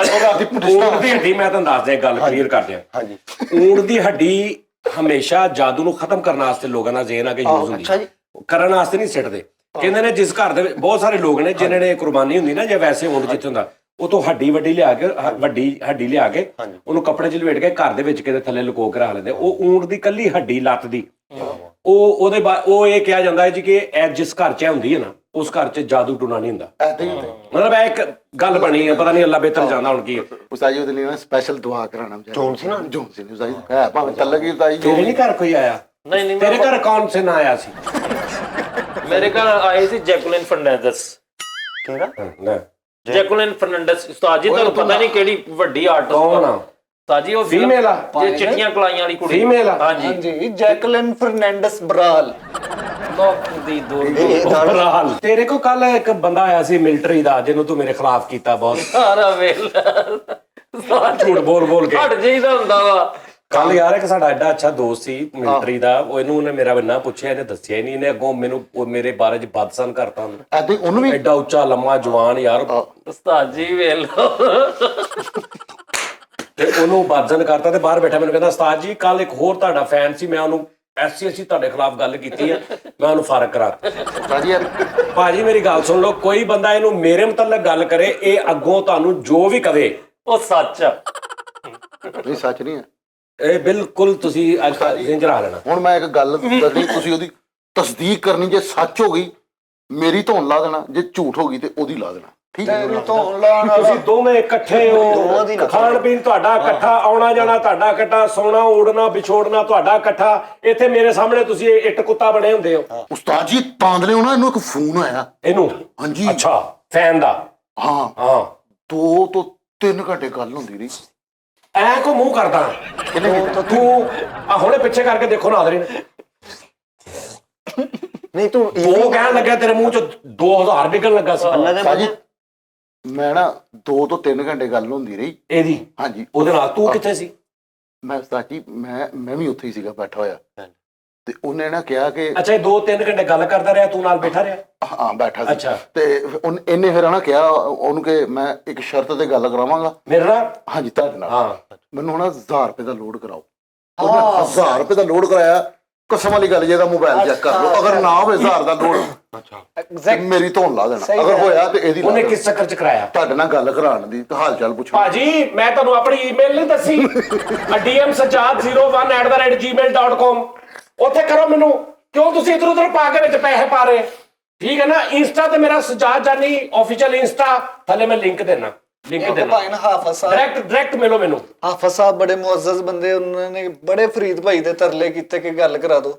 C: ਊਂਟ ਦੀ ਹੱਡੀ, ਮੈਂ ਤੁਹਾਨੂੰ ਦੱਸਦਾ ਇੱਕ ਗੱਲ ਕਲੀਅਰ ਕਰਦੇ ਆ।
A: ਹਾਂਜੀ,
C: ਊਂਟ ਦੀ ਹੱਡੀ ਹਮੇਸ਼ਾ ਜਾਦੂ ਨੂੰ ਖਤਮ ਕਰਨ ਵਾਸਤੇ ਲੋਕਾਂ ਦਾ ਜ਼ਿਹਨ ਆ ਕੇ ਯੂਜ਼ ਹੁੰਦੀ
A: ਅੱਛਾ ਜੀ।
C: ਕਰਨ ਵਾਸਤੇ ਨਹੀਂ ਸਿੱਟਦੇ। ਕਹਿੰਦੇ ਨੇ ਜਿਸ ਘਰ ਦੇ ਵਿੱਚ ਬਹੁਤ ਸਾਰੇ ਲੋਕ ਨੇ ਜਿਨ੍ਹਾਂ ਨੇ ਕੁਰਬਾਨੀ ਹੁੰਦੀ ਨਾ, ਜੇ ਵੈਸੇ ਊਂਟ ਜਿੱਥੇ ਹੁੰਦਾ ਉਹ ਤੋਂ ਹੱਡੀ ਵੱਡੀ ਲਿਆ ਕੇ, ਵੱਡੀ ਹੱਡੀ ਲਿਆ ਕੇ ਉਹਨੂੰ ਕੱਪੜੇ 'ਚ ਲਪੇਟ ਕੇ ਘਰ ਦੇ ਵਿੱਚ ਕਿਤੇ ਥੱਲੇ ਲੁਕੋ ਕੇ ਰੱਖ ਲੈਂਦੇ। ਉਹ ਊਂਟ ਦੀ ਕੱਲੀ ਹੱਡੀ ਲੱਤ ਦੀ, ਉਹਦੇ ਬਾਅਦ ਉਹ ਇਹ ਕਿਹਾ ਜਾਂਦਾ ਹੈ ਜੀ ਕਿ ਇਹ ਜਿਸ ਘਰ 'ਚ ਹੁੰਦੀ ਹੈ ਨਾ, ਉਸ ਘਰ 'ਚ ਜਾਦੂ ਟੂਣਾ ਨਹੀਂ ਹੁੰਦਾ। ਮਤਲਬ ਇਹ ਇੱਕ ਗੱਲ ਬਣੀ ਹੈ, ਪਤਾ ਨਹੀਂ ਅੱਲਾ ਬਿਹਤਰ ਜਾਣਦਾ ਹੁਣ ਕੀ ਹੈ।
B: ਉਸਤਾਜੀ ਉਹਦੇ ਲਈ ਨਾ ਸਪੈਸ਼ਲ ਦੁਆ ਕਰਾਣਾ
A: ਜੋਨ ਸੀ ਨਾ।
B: ਜੋਨ ਸੀ ਉਸਤਾਜੀ ਹੈ ਭਾਵੇਂ ਤਲਗੀ ਉਸਤਾਜੀ
C: ਤੇਰੇ ਨਹੀਂ ਘਰ ਕੋਈ ਆਇਆ?
D: ਨਹੀਂ
C: ਤੇਰੇ ਘਰ ਕੌਣ ਸੇ ਨਾ ਆਇਆ ਸੀ?
D: ਮੇਰੇ ਘਰ ਆਏ ਸੀ ਜੈਕੁਲਿਨ ਫਰਨੈਂਡਸ।
A: ਕਿਹੜਾ?
D: ਜੈਕੁਲਿਨ ਫਰਨੈਂਡਸ ਉਸਤਾਦ ਜੀ, ਤੁਹਾਨੂੰ ਪਤਾ ਨਹੀਂ ਕਿਹੜੀ ਵੱਡੀ ਆਰਟਿਸਟ
C: ਕੌਣ ਆ?
D: ਉਸਤਾਦ ਜੀ ਉਹ
C: Female ਆ?
D: ਜੇ ਚਿੱਟੀਆਂ ਕਲਾਈਆਂ ਵਾਲੀ ਕੁੜੀ।
C: Female ਆ?
D: ਹਾਂਜੀ।
E: ਹਾਂਜੀ, ਜੈਕਲਿਨ ਫਰਨੈਂਡਸ ਬਰਾਲ।
D: ਲੋਕ ਦੀ ਦੂਰ
C: ਬਹਰਾਲ ਤੇਰੇ ਕੋ ਕੱਲ ਇੱਕ ਬੰਦਾ ਆਇਆ ਸੀ ਮਿਲਟਰੀ ਦਾ, ਜਿਹਨੂੰ ਤੂੰ ਮੇਰੇ ਖਿਲਾਫ ਕੀਤਾ ਬਹੁਤ।
D: ਸਾਰਾ ਵੇਲਾ
C: ਝੂਠ ਬੋਲ ਕੇ
D: ਹਟ ਜਾਈਦਾ ਹੁੰਦਾ ਵਾ।
C: ਕੱਲ ਯਾਰ ਇੱਕ ਸਾਡਾ ਐਡਾ ਅੱਛਾ ਦੋਸਤ ਸੀ ਮਿਲਟਰੀ ਦਾ, ਉਹਨੇ ਮੇਰਾ ਨਾਂ ਪੁੱਛਿਆ, ਇਹਨੇ ਦੱਸਿਆ ਹੀ ਨਹੀਂ। ਇਹਨੇ ਅੱਗੋਂ ਮੈਨੂੰ ਮੇਰੇ ਬਾਰੇ 'ਚ ਬਦਸਨ ਕਰਤਾ ਉਹਨੇ।
B: ਐਦਾਂ ਉਹਨੂੰ ਵੀ
C: ਐਡਾ ਉੱਚਾ ਲੰਮਾ ਜਵਾਨ ਯਾਰ,
D: ਉਸਤਾਦ ਜੀ ਵੇਖ ਲਓ।
C: ਤੇ ਉਹਨੂੰ ਬਦਸਨ ਕਰਤਾ ਤੇ ਬਾਹਰ ਬੈਠਾ ਮੈਨੂੰ ਕਹਿੰਦਾ ਉਸਤਾਦ ਜੀ ਕੱਲ ਇੱਕ ਹੋਰ ਤੁਹਾਡਾ ਫੈਨ ਸੀ, ਮੈਂ ਉਹਨੂੰ ਐਸੀ ਤੁਹਾਡੇ ਖਿਲਾਫ ਗੱਲ ਕੀਤੀ ਹੈ, ਮੈਂ ਉਹਨੂੰ ਫਰਕ ਕਰਾਤਾ।
B: ਉਸਤਾਜੀ ਯਾਰ
C: ਭਾਜੀ ਮੇਰੀ ਗੱਲ ਸੁਣ ਲਓ, ਕੋਈ ਬੰਦਾ ਇਹਨੂੰ ਮੇਰੇ ਮੁਤਲਕ ਗੱਲ ਕਰੇ, ਇਹ ਅੱਗੋਂ ਤੁਹਾਨੂੰ ਜੋ ਵੀ ਕਵੇ
D: ਉਹ ਸੱਚ ਆ।
B: ਨਹੀਂ ਸੱਚ ਨਹੀਂ ਹੈ।
C: ਇਹ ਬਿਲਕੁਲ ਤੁਸੀਂ ਜ਼ਿੰਜਰਾ ਲੈਣਾ।
B: ਹੁਣ ਮੈਂ ਇੱਕ ਗੱਲ ਕਰਨੀ, ਤੁਸੀਂ ਉਹਦੀ ਤਸਦੀਕ ਕਰਨੀ। ਜੇ ਸੱਚ ਹੋ ਗਈ ਮੇਰੀ ਧੌਣ ਲਾ ਦੇਣਾ, ਜੇ ਝੂਠ ਹੋ ਗਈ ਤੇ ਉਹਦੀ ਲਾ ਦੇਣਾ। ਠੀਕ ਹੈ?
E: ਧੌਣ ਲਾਉਣ ਵਾਲਾ
C: ਤੁਸੀਂ ਦੋਵੇਂ ਇਕੱਠੇ ਹੋ, ਖਾਣ ਪੀਣ ਤੁਹਾਡਾ ਇਕੱਠਾ, ਆਉਣਾ ਜਾਣਾ ਤੁਹਾਡਾ ਇਕੱਠਾ, ਸੌਣਾ ਉੜਨਾ ਵਿਛੋੜਨਾ ਤੁਹਾਡਾ ਇਕੱਠਾ। ਇੱਥੇ ਮੇਰੇ ਸਾਹਮਣੇ ਤੁਸੀਂ ਇੱਟ ਕੁੱਤਾ ਬਣੇ ਹੁੰਦੇ ਹੋ।
B: ਉਸਤਾਦ ਜੀ ਤਾਂਦਲੇ ਹੋ ਨਾ, ਇਹਨੂੰ ਇੱਕ ਫੋਨ ਆਇਆ।
C: ਇਹਨੂੰ?
B: ਹਾਂਜੀ।
C: ਅੱਛਾ ਫੈਨ ਦਾ?
B: ਹਾਂ 2 ਤੋਂ 3 ਘੰਟੇ ਗੱਲ ਹੁੰਦੀ ਰਹੀ।
C: ਐ ਕੋ ਮੂੰਹ ਕਰਦਾ ਤੂੰ ਆ ਹੁਣੇ ਪਿੱਛੇ ਕਰਕੇ ਦੇਖੋ ਨਾ ਆਦਰੀ ਨੇ।
A: ਨਹੀਂ ਤੂੰ
C: ਉਹ ਕਹਿਣ ਲੱਗਾ ਤੇਰੇ ਮੂੰਹ ਚ 2000 ਨਿਕਲਣ ਲੱਗਾ ਸੀ।
B: ਸਾਜੀ ਮੈਂ ਨਾ 2 ਤੋਂ 3 ਘੰਟੇ ਗੱਲ ਹੁੰਦੀ ਰਹੀ
C: ਇਹਦੀ?
B: ਹਾਂਜੀ।
C: ਉਹਦੇ ਨਾਲ ਤੂੰ ਕਿੱਥੇ ਸੀ?
B: ਮੈਂ ਸਾਜੀ ਮੈਂ ਵੀ ਉੱਥੇ ਹੀ ਸੀਗਾ ਬੈਠਾ ਹੋਇਆ। ਤੇ ਉਹਨੇ ਨਾ ਕਿਹਾ ਕਿ
C: ਅੱਛਾ ਇਹ 2-3 ਘੰਟੇ ਗੱਲ ਕਰਦਾ ਰਿਹਾ, ਤੂੰ ਨਾਲ ਬੈਠਾ ਰਿਹਾ?
B: ਹਾਂ ਬੈਠਾ ਸੀ।
C: ਅੱਛਾ।
B: ਤੇ ਇਹਨੇ ਫਿਰ ਨਾ ਕਿਹਾ ਉਹਨੂੰ ਕਿ ਮੈਂ ਇੱਕ ਸ਼ਰਤ ਤੇ ਗੱਲ ਕਰਾਵਾਂਗਾ
C: ਮੇਰੇ ਨਾਲ?
B: ਹਾਂਜੀ ਤੁਹਾਡੇ ਨਾਲ।
C: ਹਾਂ।
B: ਮੈਨੂੰ ਹੁਣ 1000 ਰੁਪਏ ਦਾ ਲੋਡ ਕਰਾਓ। ਉਹਨੇ 1000 ਰੁਪਏ ਦਾ ਲੋਡ ਕਰਾਇਆ। ਕਸਮ ਵਾਲੀ ਗੱਲ, ਜੇ ਦਾ ਮੋਬਾਈਲ ਚੈੱਕ ਕਰ ਲਓ, ਅਗਰ ਨਾ ਹੋਵੇ 1000 ਦਾ ਲੋਡ ਤੇ ਮੇਰੀ ਧੌਣ ਲਾ ਦੇਣਾ। ਅਗਰ ਹੋਇਆ ਤੇ ਇਹਦੀ ਲਾ
C: ਉਹਨੇ
B: ਦੇਣਾ।
C: ਕਿਸ ਚੱਕਰ ਚ ਕਰਾਇਆ?
B: ਤੁਹਾਡੇ ਨਾਲ ਗੱਲ ਕਰਾਉਣ ਦੀ ਤੇ ਹਾਲ ਚਾਲ ਪੁੱਛਣਾ।
C: ਭਾਜੀ ਮੈਂ ਤੁਹਾਨੂੰ ਆਪਣੀ ਈਮੇਲ ਨਹੀਂ ਦੱਸੀ, dmsajad01@gmail.com, ਉੱਥੇ ਕਰੋ ਮੈਨੂੰ। ਕਿਉਂ ਤੁਸੀਂ ਇਧਰ ਉਧਰ ਪਾ ਕੇ ਵਿੱਚ ਪੈਸੇ ਪਾ ਰਹੇ? ਠੀਕ ਹੈ ਨਾ? ਇੰਸਟਾ ਤੇ ਮੇਰਾ ਸਜਾਦ ਜਾਨੀ ਆਫੀਸ਼ੀਅਲ ਇੰਸਟਾ, ਥੱਲੇ ਮੈਂ ਲਿੰਕ ਦੇਣਾ, ਲਿੰਕ ਦੇਣਾ।
E: ਭਾਈ ਨਾ ਹਾਫਿਜ਼ ਸਾਹਿਬ,
C: ਡਾਇਰੈਕਟ ਮਿਲੋ ਮੈਨੂੰ।
E: ਹਾਫਿਜ਼ ਸਾਹਿਬ ਬੜੇ ਮੁਅੱਜ਼ਜ਼ ਬੰਦੇ, ਉਹਨਾਂ ਨੇ ਬੜੇ ਫਰੀਦ ਭਾਈ ਦੇ ਤਰਲੇ ਕੀਤੇ ਕਿ ਗੱਲ ਕਰਾ ਦੋ।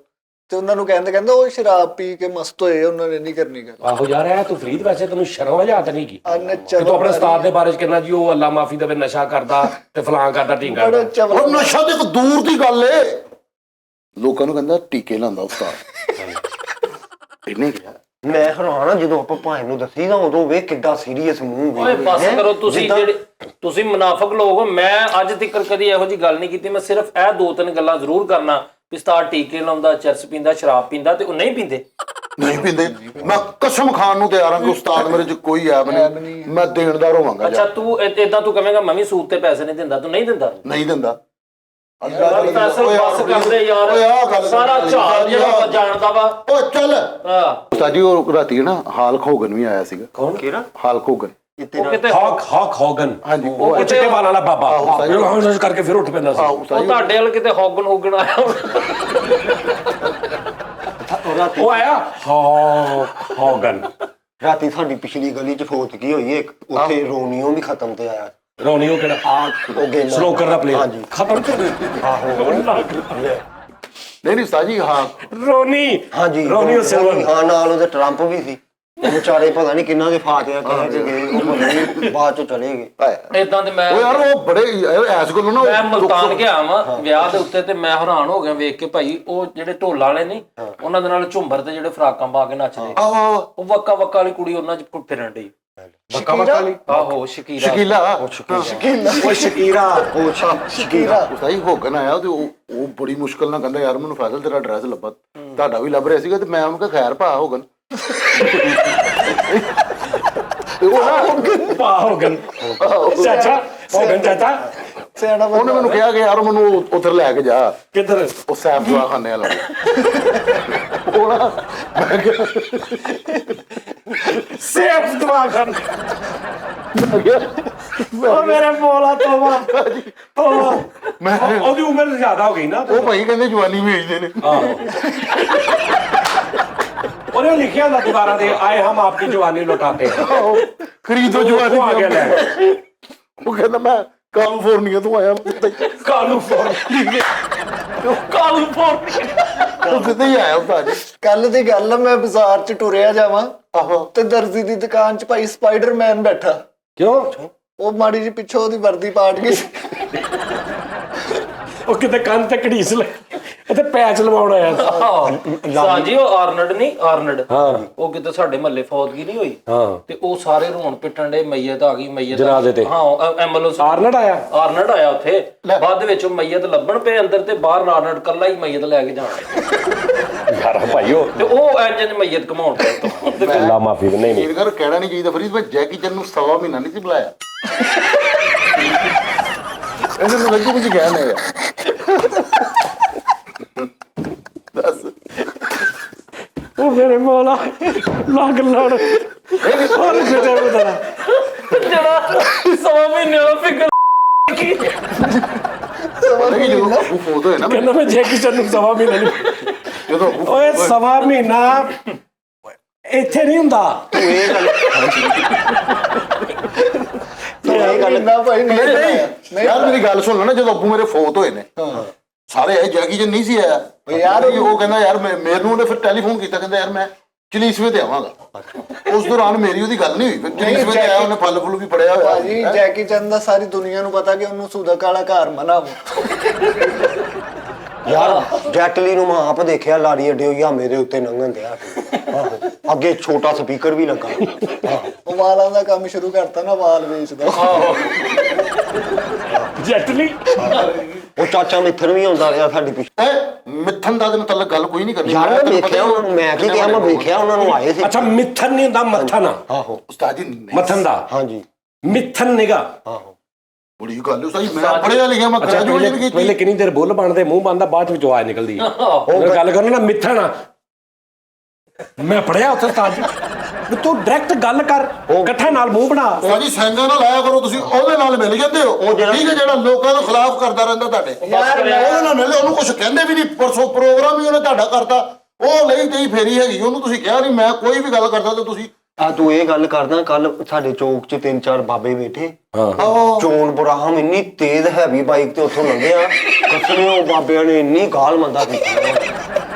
E: ਤੇ ਉਹਨਾਂ ਨੂੰ ਕਹਿੰਦੇ ਉਹ ਸ਼ਰਾਬ ਪੀ ਕੇ ਮਸਤ ਹੋਏ, ਉਹਨਾਂ ਨੇ ਨਹੀਂ ਕਰਨੀ ਗੱਲ।
C: ਆਹੋ ਯਾਰ ਇਹ ਤੂੰ ਫਰੀਦ, ਵੈਸੇ ਤੈਨੂੰ ਸ਼ਰਮ ਹਜਾਤ ਨਹੀਂ ਕੀ?
E: ਅੰਨ
C: ਤੂੰ ਆਪਣੇ ਉਸਤਾਦ ਦੇ ਬਾਰੇ ਚ ਕਹਿੰਦਾ ਜੀ ਉਹ ਅੱਲਾ ਮਾਫੀ ਦੇਵੇ ਨਸ਼ਾ ਕਰਦਾ ਤੇ ਫਲਾਂ ਕਰਦਾ ਢੀਂਗਾ।
E: ਬੜੇ ਚਵਲ।
B: ਉਹ ਨਸ਼ਾ ਤੇ ਇੱਕ ਦੂਰ ਦੀ ਗੱਲ ਏ। ਲੋਕਾਂ ਨੂੰ ਕਹਿੰਦਾ ਟੀਕੇ ਲਾਉਂਦਾ ਉਸਤਾਦ। ਇਹਨੇ ਕਿਹਾ
A: ਮੈਂ ਹੈਰਾਨ ਆ ਜਦੋਂ ਆਪਾਂ ਭਾਈ ਨੂੰ ਦੱਸੀ ਤਾਂ ਉਦੋਂ ਵੇਖ ਕਿੱਡਾ ਸੀਰੀਅਸ ਮੂੰਹ
D: ਓਏ ਬਸ
A: ਹੈਂ?
D: ਕਰੋ ਤੁਸੀਂ
A: ਜਿੱਦਾਂ-
D: ਜਿਹੜੇ ਤੁਸੀਂ ਮੁਨਾਫਕ ਲੋਕ ਹੋ। ਮੈਂ ਅੱਜ ਤੱਕ ਕਦੀ ਇਹੋ ਜੀ ਗੱਲ ਨਹੀਂ ਕੀਤੀ। ਮੈਂ ਸਿਰਫ ਇਹ 2-3 ਗੱਲਾਂ ਜ਼ਰੂਰ ਕਰਨਾ ਵੀ ਉਸਤਾਦ ਟੀਕੇ ਲਾਉਂਦਾ, ਚਰਸ ਪੀਂਦਾ, ਸ਼ਰਾਬ ਪੀਂਦਾ, ਤੇ ਉਹ ਨਹੀਂ ਪੀਂਦੇ।
B: ਨਹੀਂ ਪੀਂਦੇ। ਮੈਂ ਕਸਮ ਖਾਣ ਨੂੰ ਤਿਆਰ ਹਾਂ ਕਿ ਉਸਤਾਦ ਮੇਰੇ 'ਚ ਕੋਈ ਐਬ ਨਹੀਂ, ਮੈਂ ਦੇਣਦਾਰ ਹੋਵਾਂਗਾ।
D: ਅੱਛਾ ਤੂੰ ਏਦਾਂ ਤੂੰ ਕਹੇਂਗਾ ਮੈਂ ਵੀ ਸੂਦ ਤੇ ਪੈਸੇ ਨਹੀਂ ਦਿੰਦਾ, ਤੂੰ ਨਹੀਂ ਦਿੰਦਾ?
B: ਨਹੀਂ ਦਿੰਦਾ।
D: ਪੈਸੇ ਬਸ ਕਰਦੇ ਯਾਰ, ਸਾਰਾ ਝਾੜ ਜਿਹੜਾ ਜਾਣਦਾ ਵਾ।
B: ਓ ਚੱਲ
D: ਹਾਂ
B: ਉਸਤਾਦ ਜੀ, ਉਹ ਰਾਤੀ ਨਾ ਹਾਲਕ ਹੋਗਨ ਵੀ ਆਇਆ ਸੀਗਾ।
A: ਕੌਣ ਕਿਹੜਾ
B: ਹਾਲਕ ਹੋਗਨ।
D: ਉਹ ਕਿਤੇ
C: ਹਾਕ ਹੋਗਨ,
B: ਹਾਂਜੀ
C: ਉਹ ਚਿੱਟੇ ਵਾਲਾਂ ਵਾਲਾ ਬਾਬਾ ਉਹ ਕਰਕੇ ਫਿਰ ਉੱਠ ਪੈਂਦਾ ਸੀ।
D: ਉਹ ਤੁਹਾਡੇ ਵਾਲ ਕਿਤੇ ਹੋਗਨ ਆਇਆ
C: ਉਹ ਆਇਆ ਹੋਗਨ।
A: ਰਾਤੀ ਸਾਡੀ ਪਿਛਲੀ ਗਲੀ 'ਚ ਫੋਤਗੀ ਹੋਈ ਇੱਕ, ਉੱਥੇ ਰੋਨੀਓ ਵੀ ਖਤਮ ਤੇ ਆਇਆ।
C: ਰੋਨੀ ਉਹ ਕਿਹੜਾ
A: ਉਹ ਗੇਮ
C: ਸਨੋਕਰ ਦਾ ਪਲੇਅਰ
A: ਹਾਂਜੀ
C: ਖਤਮ ਕਰ
B: ਨਹੀਂ ਉਸਤਾਦ ਜੀ, ਹਾਂ
C: ਰੋਨੀ
A: ਹਾਂਜੀ
C: ਰੋਨੀ ਉਹ ਸਿਲਵਰ।
A: ਹਾਂ ਨਾਲ ਉਹਦੇ ਟਰੰਪ ਵੀ ਸੀ। ਉਹ ਵਿਚਾਰੇ ਪਤਾ ਨਹੀਂ ਕਿੰਨਾ ਦੇ ਫਾਟਿਆ ਕਹਿ ਕੇ ਗਏ, ਉਹ ਪਤਾ ਨਹੀਂ ਬਾਅਦ 'ਚ ਚਲੇ ਗਏ।
D: ਏਦਾਂ ਤੇ ਮੈਂ
B: ਉਹ ਯਾਰ ਉਹ ਬੜੇ ਐਸ ਗੱਲੋਂ ਨਾ
D: ਮੈਂ ਮੁਲਤਾਨ ਗਿਆ ਵਾਂ ਵਿਆਹ ਦੇ ਉੱਤੇ, ਤੇ ਮੈਂ ਹੈਰਾਨ ਹੋ ਗਿਆ ਵੇਖ ਕੇ ਭਾਈ। ਉਹ ਜਿਹੜੇ ਢੋਲਾਂ ਵਾਲੇ ਨਹੀਂ, ਉਹਨਾਂ ਦੇ ਨਾਲ ਝੁੰਬਰ ਤੇ ਜਿਹੜੇ ਫਰਾਕਾਂ ਪਾ ਕੇ ਨੱਚਦੇ, ਉਹ ਵੱਕਾ ਵੱਕਾ ਵਾਲੀ ਕੁੜੀ ਉਹਨਾਂ 'ਚ ਫਿਰਨ ਡਈ।
C: ਬੱਕਾ ਵਾਲੀ
D: ਆਹੋ ਸ਼ਕੀਰਾ।
B: ਸ਼ਕੀਲਾ
C: ਉਹ ਸ਼ਕੀਰਾ
A: ਉਹ ਸ਼ਕੀਰਾ
B: ਉਸਤਾਦ ਜੀ ਹੋਗਨ ਆਇਆ ਤੇ ਉਹ ਬੜੀ ਮੁਸ਼ਕਲ ਨਾਲ ਕਹਿੰਦਾ ਯਾਰ ਮੈਨੂੰ ਫੈਜ਼ਲ ਤੇਰਾ ਐਡਰੈਸ ਲੱਭਾ, ਤੁਹਾਡਾ ਵੀ ਲੱਭ ਰਿਹਾ ਸੀਗਾ। ਤੇ ਮੈਂ ਉਹਨੂੰ ਕਿਹਾ ਖੈਰ ਭਾ ਹੋਗਨ।
C: ਹੋਗਨ ਚਾਚਾ ਹੋਗਨ ਚਾਚਾ
E: ਸਿਆਣਾ
B: ਉਹਨੇ ਮੈਨੂੰ ਕਿਹਾ ਕਿ ਯਾਰ ਮੈਨੂੰ ਉਧਰ ਲੈ ਕੇ ਜਾ,
C: ਕਿੱਧਰ?
B: ਉਹ ਸੈਫ ਦਵਾਖਾਨੇ ਵਾਲਾ। ਉਹ ਨਾ ਮੈਂ ਕਿਹਾ
C: ਸੇਫ ਦਵਾਖਾਨ। ਉਹ ਮੇਰੇ ਮੋਲਾ ਤੋਬਾ ਤੋਬਾ।
B: ਮੈਂ
C: ਉਹਦੀ ਉਮਰ ਜ਼ਿਆਦਾ ਹੋ ਗਈ ਨਾ।
B: ਉਹ ਭਾਈ ਕਹਿੰਦੇ ਜਵਾਨੀ ਵੇਚਦੇ ਨੇ।
C: ਉਹਨੇ ਲਿਖਿਆ ਹੁੰਦਾ ਦੁਬਾਰਾ ਦੇ ਆਏ ਹਮ ਆਪਕੀ ਜਵਾਨੀ ਲੁਟਾਤੇ
B: ਖਰੀਦੋ
C: ਉਹ ਆ ਗਿਆ
B: ਜਵਾਨੀ।
C: ਲੈ
B: ਉਹ ਕਹਿੰਦਾ ਮੈਂ ਕੈਲੀਫੋਰਨੀਆ ਤੋਂ ਆਇਆ।
C: ਕਾਲੂ ਫੋਰ
B: ਉਹ ਸਿੱਧਾ ਹੀ ਆਇਆ ਉਸਤਾਦ ਜੀ।
E: ਕੱਲ ਦੀ ਗੱਲ ਆ, ਮੈਂ ਬਾਜ਼ਾਰ 'ਚ ਟੁਰਿਆ ਜਾਵਾਂ
B: ਆਹੋ
E: ਤੇ ਦਰਜੀ ਦੀ ਦੁਕਾਨ 'ਚ ਭਾਈ ਸਪਾਈਡਰਮੈਨ ਬੈਠਾ।
C: ਕਿਉਂ?
E: ਉਹ ਮਾੜੀ ਜੀ ਪਿੱਛੋਂ ਉਹਦੀ ਵਰਦੀ ਪਾਟ ਗਈ।
C: ਉਹ ਕਿਤੇ ਕੰਨ ਤੇ ਘੜੀਸ ਲੈ ਤੇ ਪੈਚ ਲਵਾਉਣ ਆਇਆ ਸੀ।
D: ਸਾਜੀ ਉਹ ਆਰਨਡ ਨਹੀਂ, ਆਰਨਡ
C: ਹਾਂ।
D: ਉਹ ਕਿਤੇ ਸਾਡੇ ਮਹੱਲੇ ਫੌਤਗੀ ਨਹੀਂ ਹੋਈ,
C: ਹਾਂ
D: ਤੇ ਉਹ ਸਾਰੇ ਰੋਣ ਪਿੱਟਣ ਦੇ, ਮਈਅਤ ਆ ਗਈ, ਮਈਅਤ
C: ਜਨਾਜ਼ੇ ਤੇ।
D: ਹਾਂ ਐਂਬੂਲੈਂਸ
C: ਆਰਨਡ ਆਇਆ।
D: ਆਰਨਡ ਆਇਆ ਉੱਥੇ। ਬਾਅਦ ਦੇ ਵਿੱਚ ਉਹ ਮਈਅਤ ਲੱਭਣ ਪਏ ਅੰਦਰ, ਤੇ ਬਾਹਰ ਆਰਨਡ ਕੱਲਾ ਹੀ ਮਈਅਤ ਲੈ ਕੇ ਜਾਣਾ।
C: ਯਾਰ ਭਾਈ ਉਹ
D: ਤੇ ਉਹ ਇੰਜ ਮਈਅਤ ਘਮਾਉਣ ਪਏ।
C: ਲਾ ਮਾਫੀ ਨਹੀਂ ਨਹੀਂ
B: ਇਹ ਘਰ ਕਹਿਣਾ ਨਹੀਂ ਚਾਹੀਦਾ ਫਰੀਦ, ਮੈਂ ਜੈਕੀ ਚੈਨ ਨੂੰ 1.25 ਮਹੀਨਾ ਨਹੀਂ ਸੀ ਬੁਲਾਇਆ। ਇਹਨੇ ਨੂੰ ਲੱਗੀ ਕੁਝ ਕਹਿ ਨਹੀਂ ਯਾਰ। ਦੱਸ
C: ਉਹ ਮੇਰੇ ਮੋਲਾ ਲੱਗ ਲੜ ਹੋਰ ਕਿਤੇ ਬਤਾ
D: ਜਿਹੜਾ 100 ਮਹੀਨੇ ਦਾ ਫਿਕਰ
B: ਨਹੀਂ ਜਦੋਂ ਉਹ ਫੋਟੋ ਹੈ ਨਾ
C: ਕਹਿੰਦਾ ਮੈਂ ਜੈਕੀ ਚੰਨ ਨੂੰ ਸਵਾ ਮਹੀਨਾ ਨਹੀਂ।
B: ਜਦੋਂ
C: ਓਏ ਸਵਾ ਮਹੀਨਾ ਇੱਥੇ ਨਹੀਂ ਹੁੰਦਾ।
A: ਇਹ ਗੱਲ
E: ਨਾ ਭਾਈ
B: ਨਹੀਂ ਯਾਰ ਮੇਰੀ ਗੱਲ ਸੁਣ ਲੈ ਨਾ, ਜਦੋਂ ਅੱਬੂ ਮੇਰੇ ਫੋਟ ਹੋਏ ਨੇ ਸਾਰੇ ਆਏ, ਜੈਕੀ ਚੈਨ ਨਹੀਂ ਸੀ ਆਇਆ ਯਾਰ। ਉਹ ਕਹਿੰਦਾ ਯਾਰ ਮੈਨੂੰ ਉਹਨੇ ਫਿਰ ਟੈਲੀਫੋਨ ਕੀਤਾ, ਕਹਿੰਦਾ ਯਾਰ ਮੈਂ ਚਲੀਸਵੇ ਤੇ ਆਵਾਂਗਾ। ਉਸ ਦੌਰਾਨ ਮੇਰੀ ਉਹਦੀ ਗੱਲ ਨਹੀਂ ਹੋਈ। ਫਿਰ ਚਲੀਸਵੇ ਤੇ ਆਇਆ, ਉਹਨੇ ਫਲ ਫੁੱਲ ਵੀ ਪੜਿਆ ਹੋਇਆ
E: ਭਾਜੀ ਜੈਕੀ ਚੰਦ ਦਾ ਸਾਰੀ ਦੁਨੀਆ ਨੂੰ ਪਤਾ ਕਿ ਉਹਨੂੰ ਸੂਦਾ ਕਾਲਾ ਘਰ ਮਨਾ।
A: ਯਾਰ ਜੈਟਲੀ ਨੂੰ ਮੈਂ ਆਪ ਦੇਖਿਆ ਲਾਰੀ ਅੱਡੇ ਹੋਈ ਆ ਮੇਰੇ ਉੱਤੇ ਲੰਘਣ ਦਿਆ। ਆਹੋ ਅੱਗੇ ਛੋਟਾ ਸਪੀਕਰ ਵੀ ਲੱਗਾ।
E: ਉਹ ਵਾਲਾਂ ਦਾ ਕੰਮ ਸ਼ੁਰੂ ਕਰਤਾ ਨਾ, ਵਾਲ ਵੇਚਦਾ।
C: ਜੈਟਲੀ
A: ਉਹ ਚਾਚਾ ਮਿੱਥਰ ਵੀ ਆਉਂਦਾ ਰਿਹਾ ਸਾਡੀ ਪਿੱਛੇ।
B: ਮਿੱਥਨ ਦਾ ਦੇ ਮਤਲਬ ਗੱਲ ਕੋਈ ਨਹੀਂ ਕਰਨੀ।
A: ਯਾਰ ਮੈਂ ਵੇਖਿਆ ਉਹਨਾਂ ਨੂੰ, ਮੈਂ ਕੀ ਕਿਹਾ, ਮੈਂ ਵੇਖਿਆ ਉਹਨਾਂ ਨੂੰ ਆਏ ਸੀ।
C: ਅੱਛਾ ਮਿੱਥਨ ਨਹੀਂ ਹੁੰਦਾ, ਮੱਥਨ ਆ।
A: ਆਹੋ
B: ਉਸਤਾਦ ਜੀ ਨਹੀਂ।
C: ਮੱਥਨ ਦਾ
A: ਹਾਂਜੀ
C: ਮਿੱਥਨ ਨਿਗਾ।
A: ਆਹੋ
B: ਬੜੀ ਗੱਲ ਉਸਤਾਦ ਜੀ, ਮੈਂ ਪੜਿਆ ਲਿਖਿਆ, ਮੈਂ
C: ਅੱਛਾ
B: ਗ੍ਰੈਜੂਏਸ਼ਨ ਕੀਤੀ।
C: ਪਹਿਲੇ ਕਿੰਨੀ ਦੇਰ ਬੁੱਲ ਬਣਦੇ, ਮੂੰਹ ਬੰਦਾ, ਬਾਅਦ ਵਿੱਚ ਆਵਾਜ਼ ਨਿਕਲਦੀ ਹੈ। ਉਹ ਗੱਲ ਕਰੋ ਨਾ ਮਿੱਥਨ ਆ। ਮੈਂ ਪੜਿਆ ਉੱਥੇ ਉਸਤਾਦ ਜੀ। ਤੂੰ ਡਾਇਰੈਕਟ ਗੱਲ ਕਰ, ਇਕੱਠਾ ਨਾਲ ਮੂੰਹ ਬਣਾ।
B: ਉਸਤਾਦ ਜੀ ਸੈਂਗਾ ਨਾਲ ਆਇਆ ਕਰੋ, ਤੁਸੀਂ ਉਹਦੇ ਨਾਲ ਮਿਲ ਜਾਂਦੇ ਹੋ। ਠੀਕ ਹੈ, ਜਿਹੜਾ ਲੋਕਾਂ ਦੇ ਖਿਲਾਫ ਕਰਦਾ ਰਹਿੰਦਾ ਤੁਹਾਡੇ, ਉਹਦੇ ਨਾਲ ਮਿਲੇ। ਉਹਨੂੰ ਕੁਝ ਕਹਿੰਦੇ ਵੀ ਨਹੀਂ। ਪਰਸੋਂ ਪ੍ਰੋਗਰਾਮ ਹੀ ਉਹਨੇ ਤੁਹਾਡਾ ਕਰਤਾ, ਉਹ ਲਈ ਤੇਈ ਫੇਰੀ ਹੈਗੀ। ਉਹਨੂੰ ਤੁਸੀਂ ਕਿਹਾ ਨਹੀਂ ਮੈਂ ਕੋਈ ਵੀ ਗੱਲ ਕਰਦਾ ਤੇ ਤੁਸੀਂ
A: ਆ ਤੂੰ ਇਹ ਗੱਲ ਕਰਦਾ, ਕੱਲ ਸਾਡੇ ਚੌਕ 'ਚ 3-4 ਬਾਬੇ ਬੈਠੇ।
C: ਹਾਂ
A: ਜੋਨ ਬੁਰਾਹਮ ਇੰਨੀ ਤੇਜ਼ ਹੈਵੀ ਬਾਈਕ ਤੇ ਉੱਥੋਂ ਲੰਘਿਆ, ਕਸਮੇ ਉਹ ਬਾਬਿਆਂ ਨੇ ਇੰਨੀ ਗਾਲ ਮੰਦਾ ਕੀਤੀ।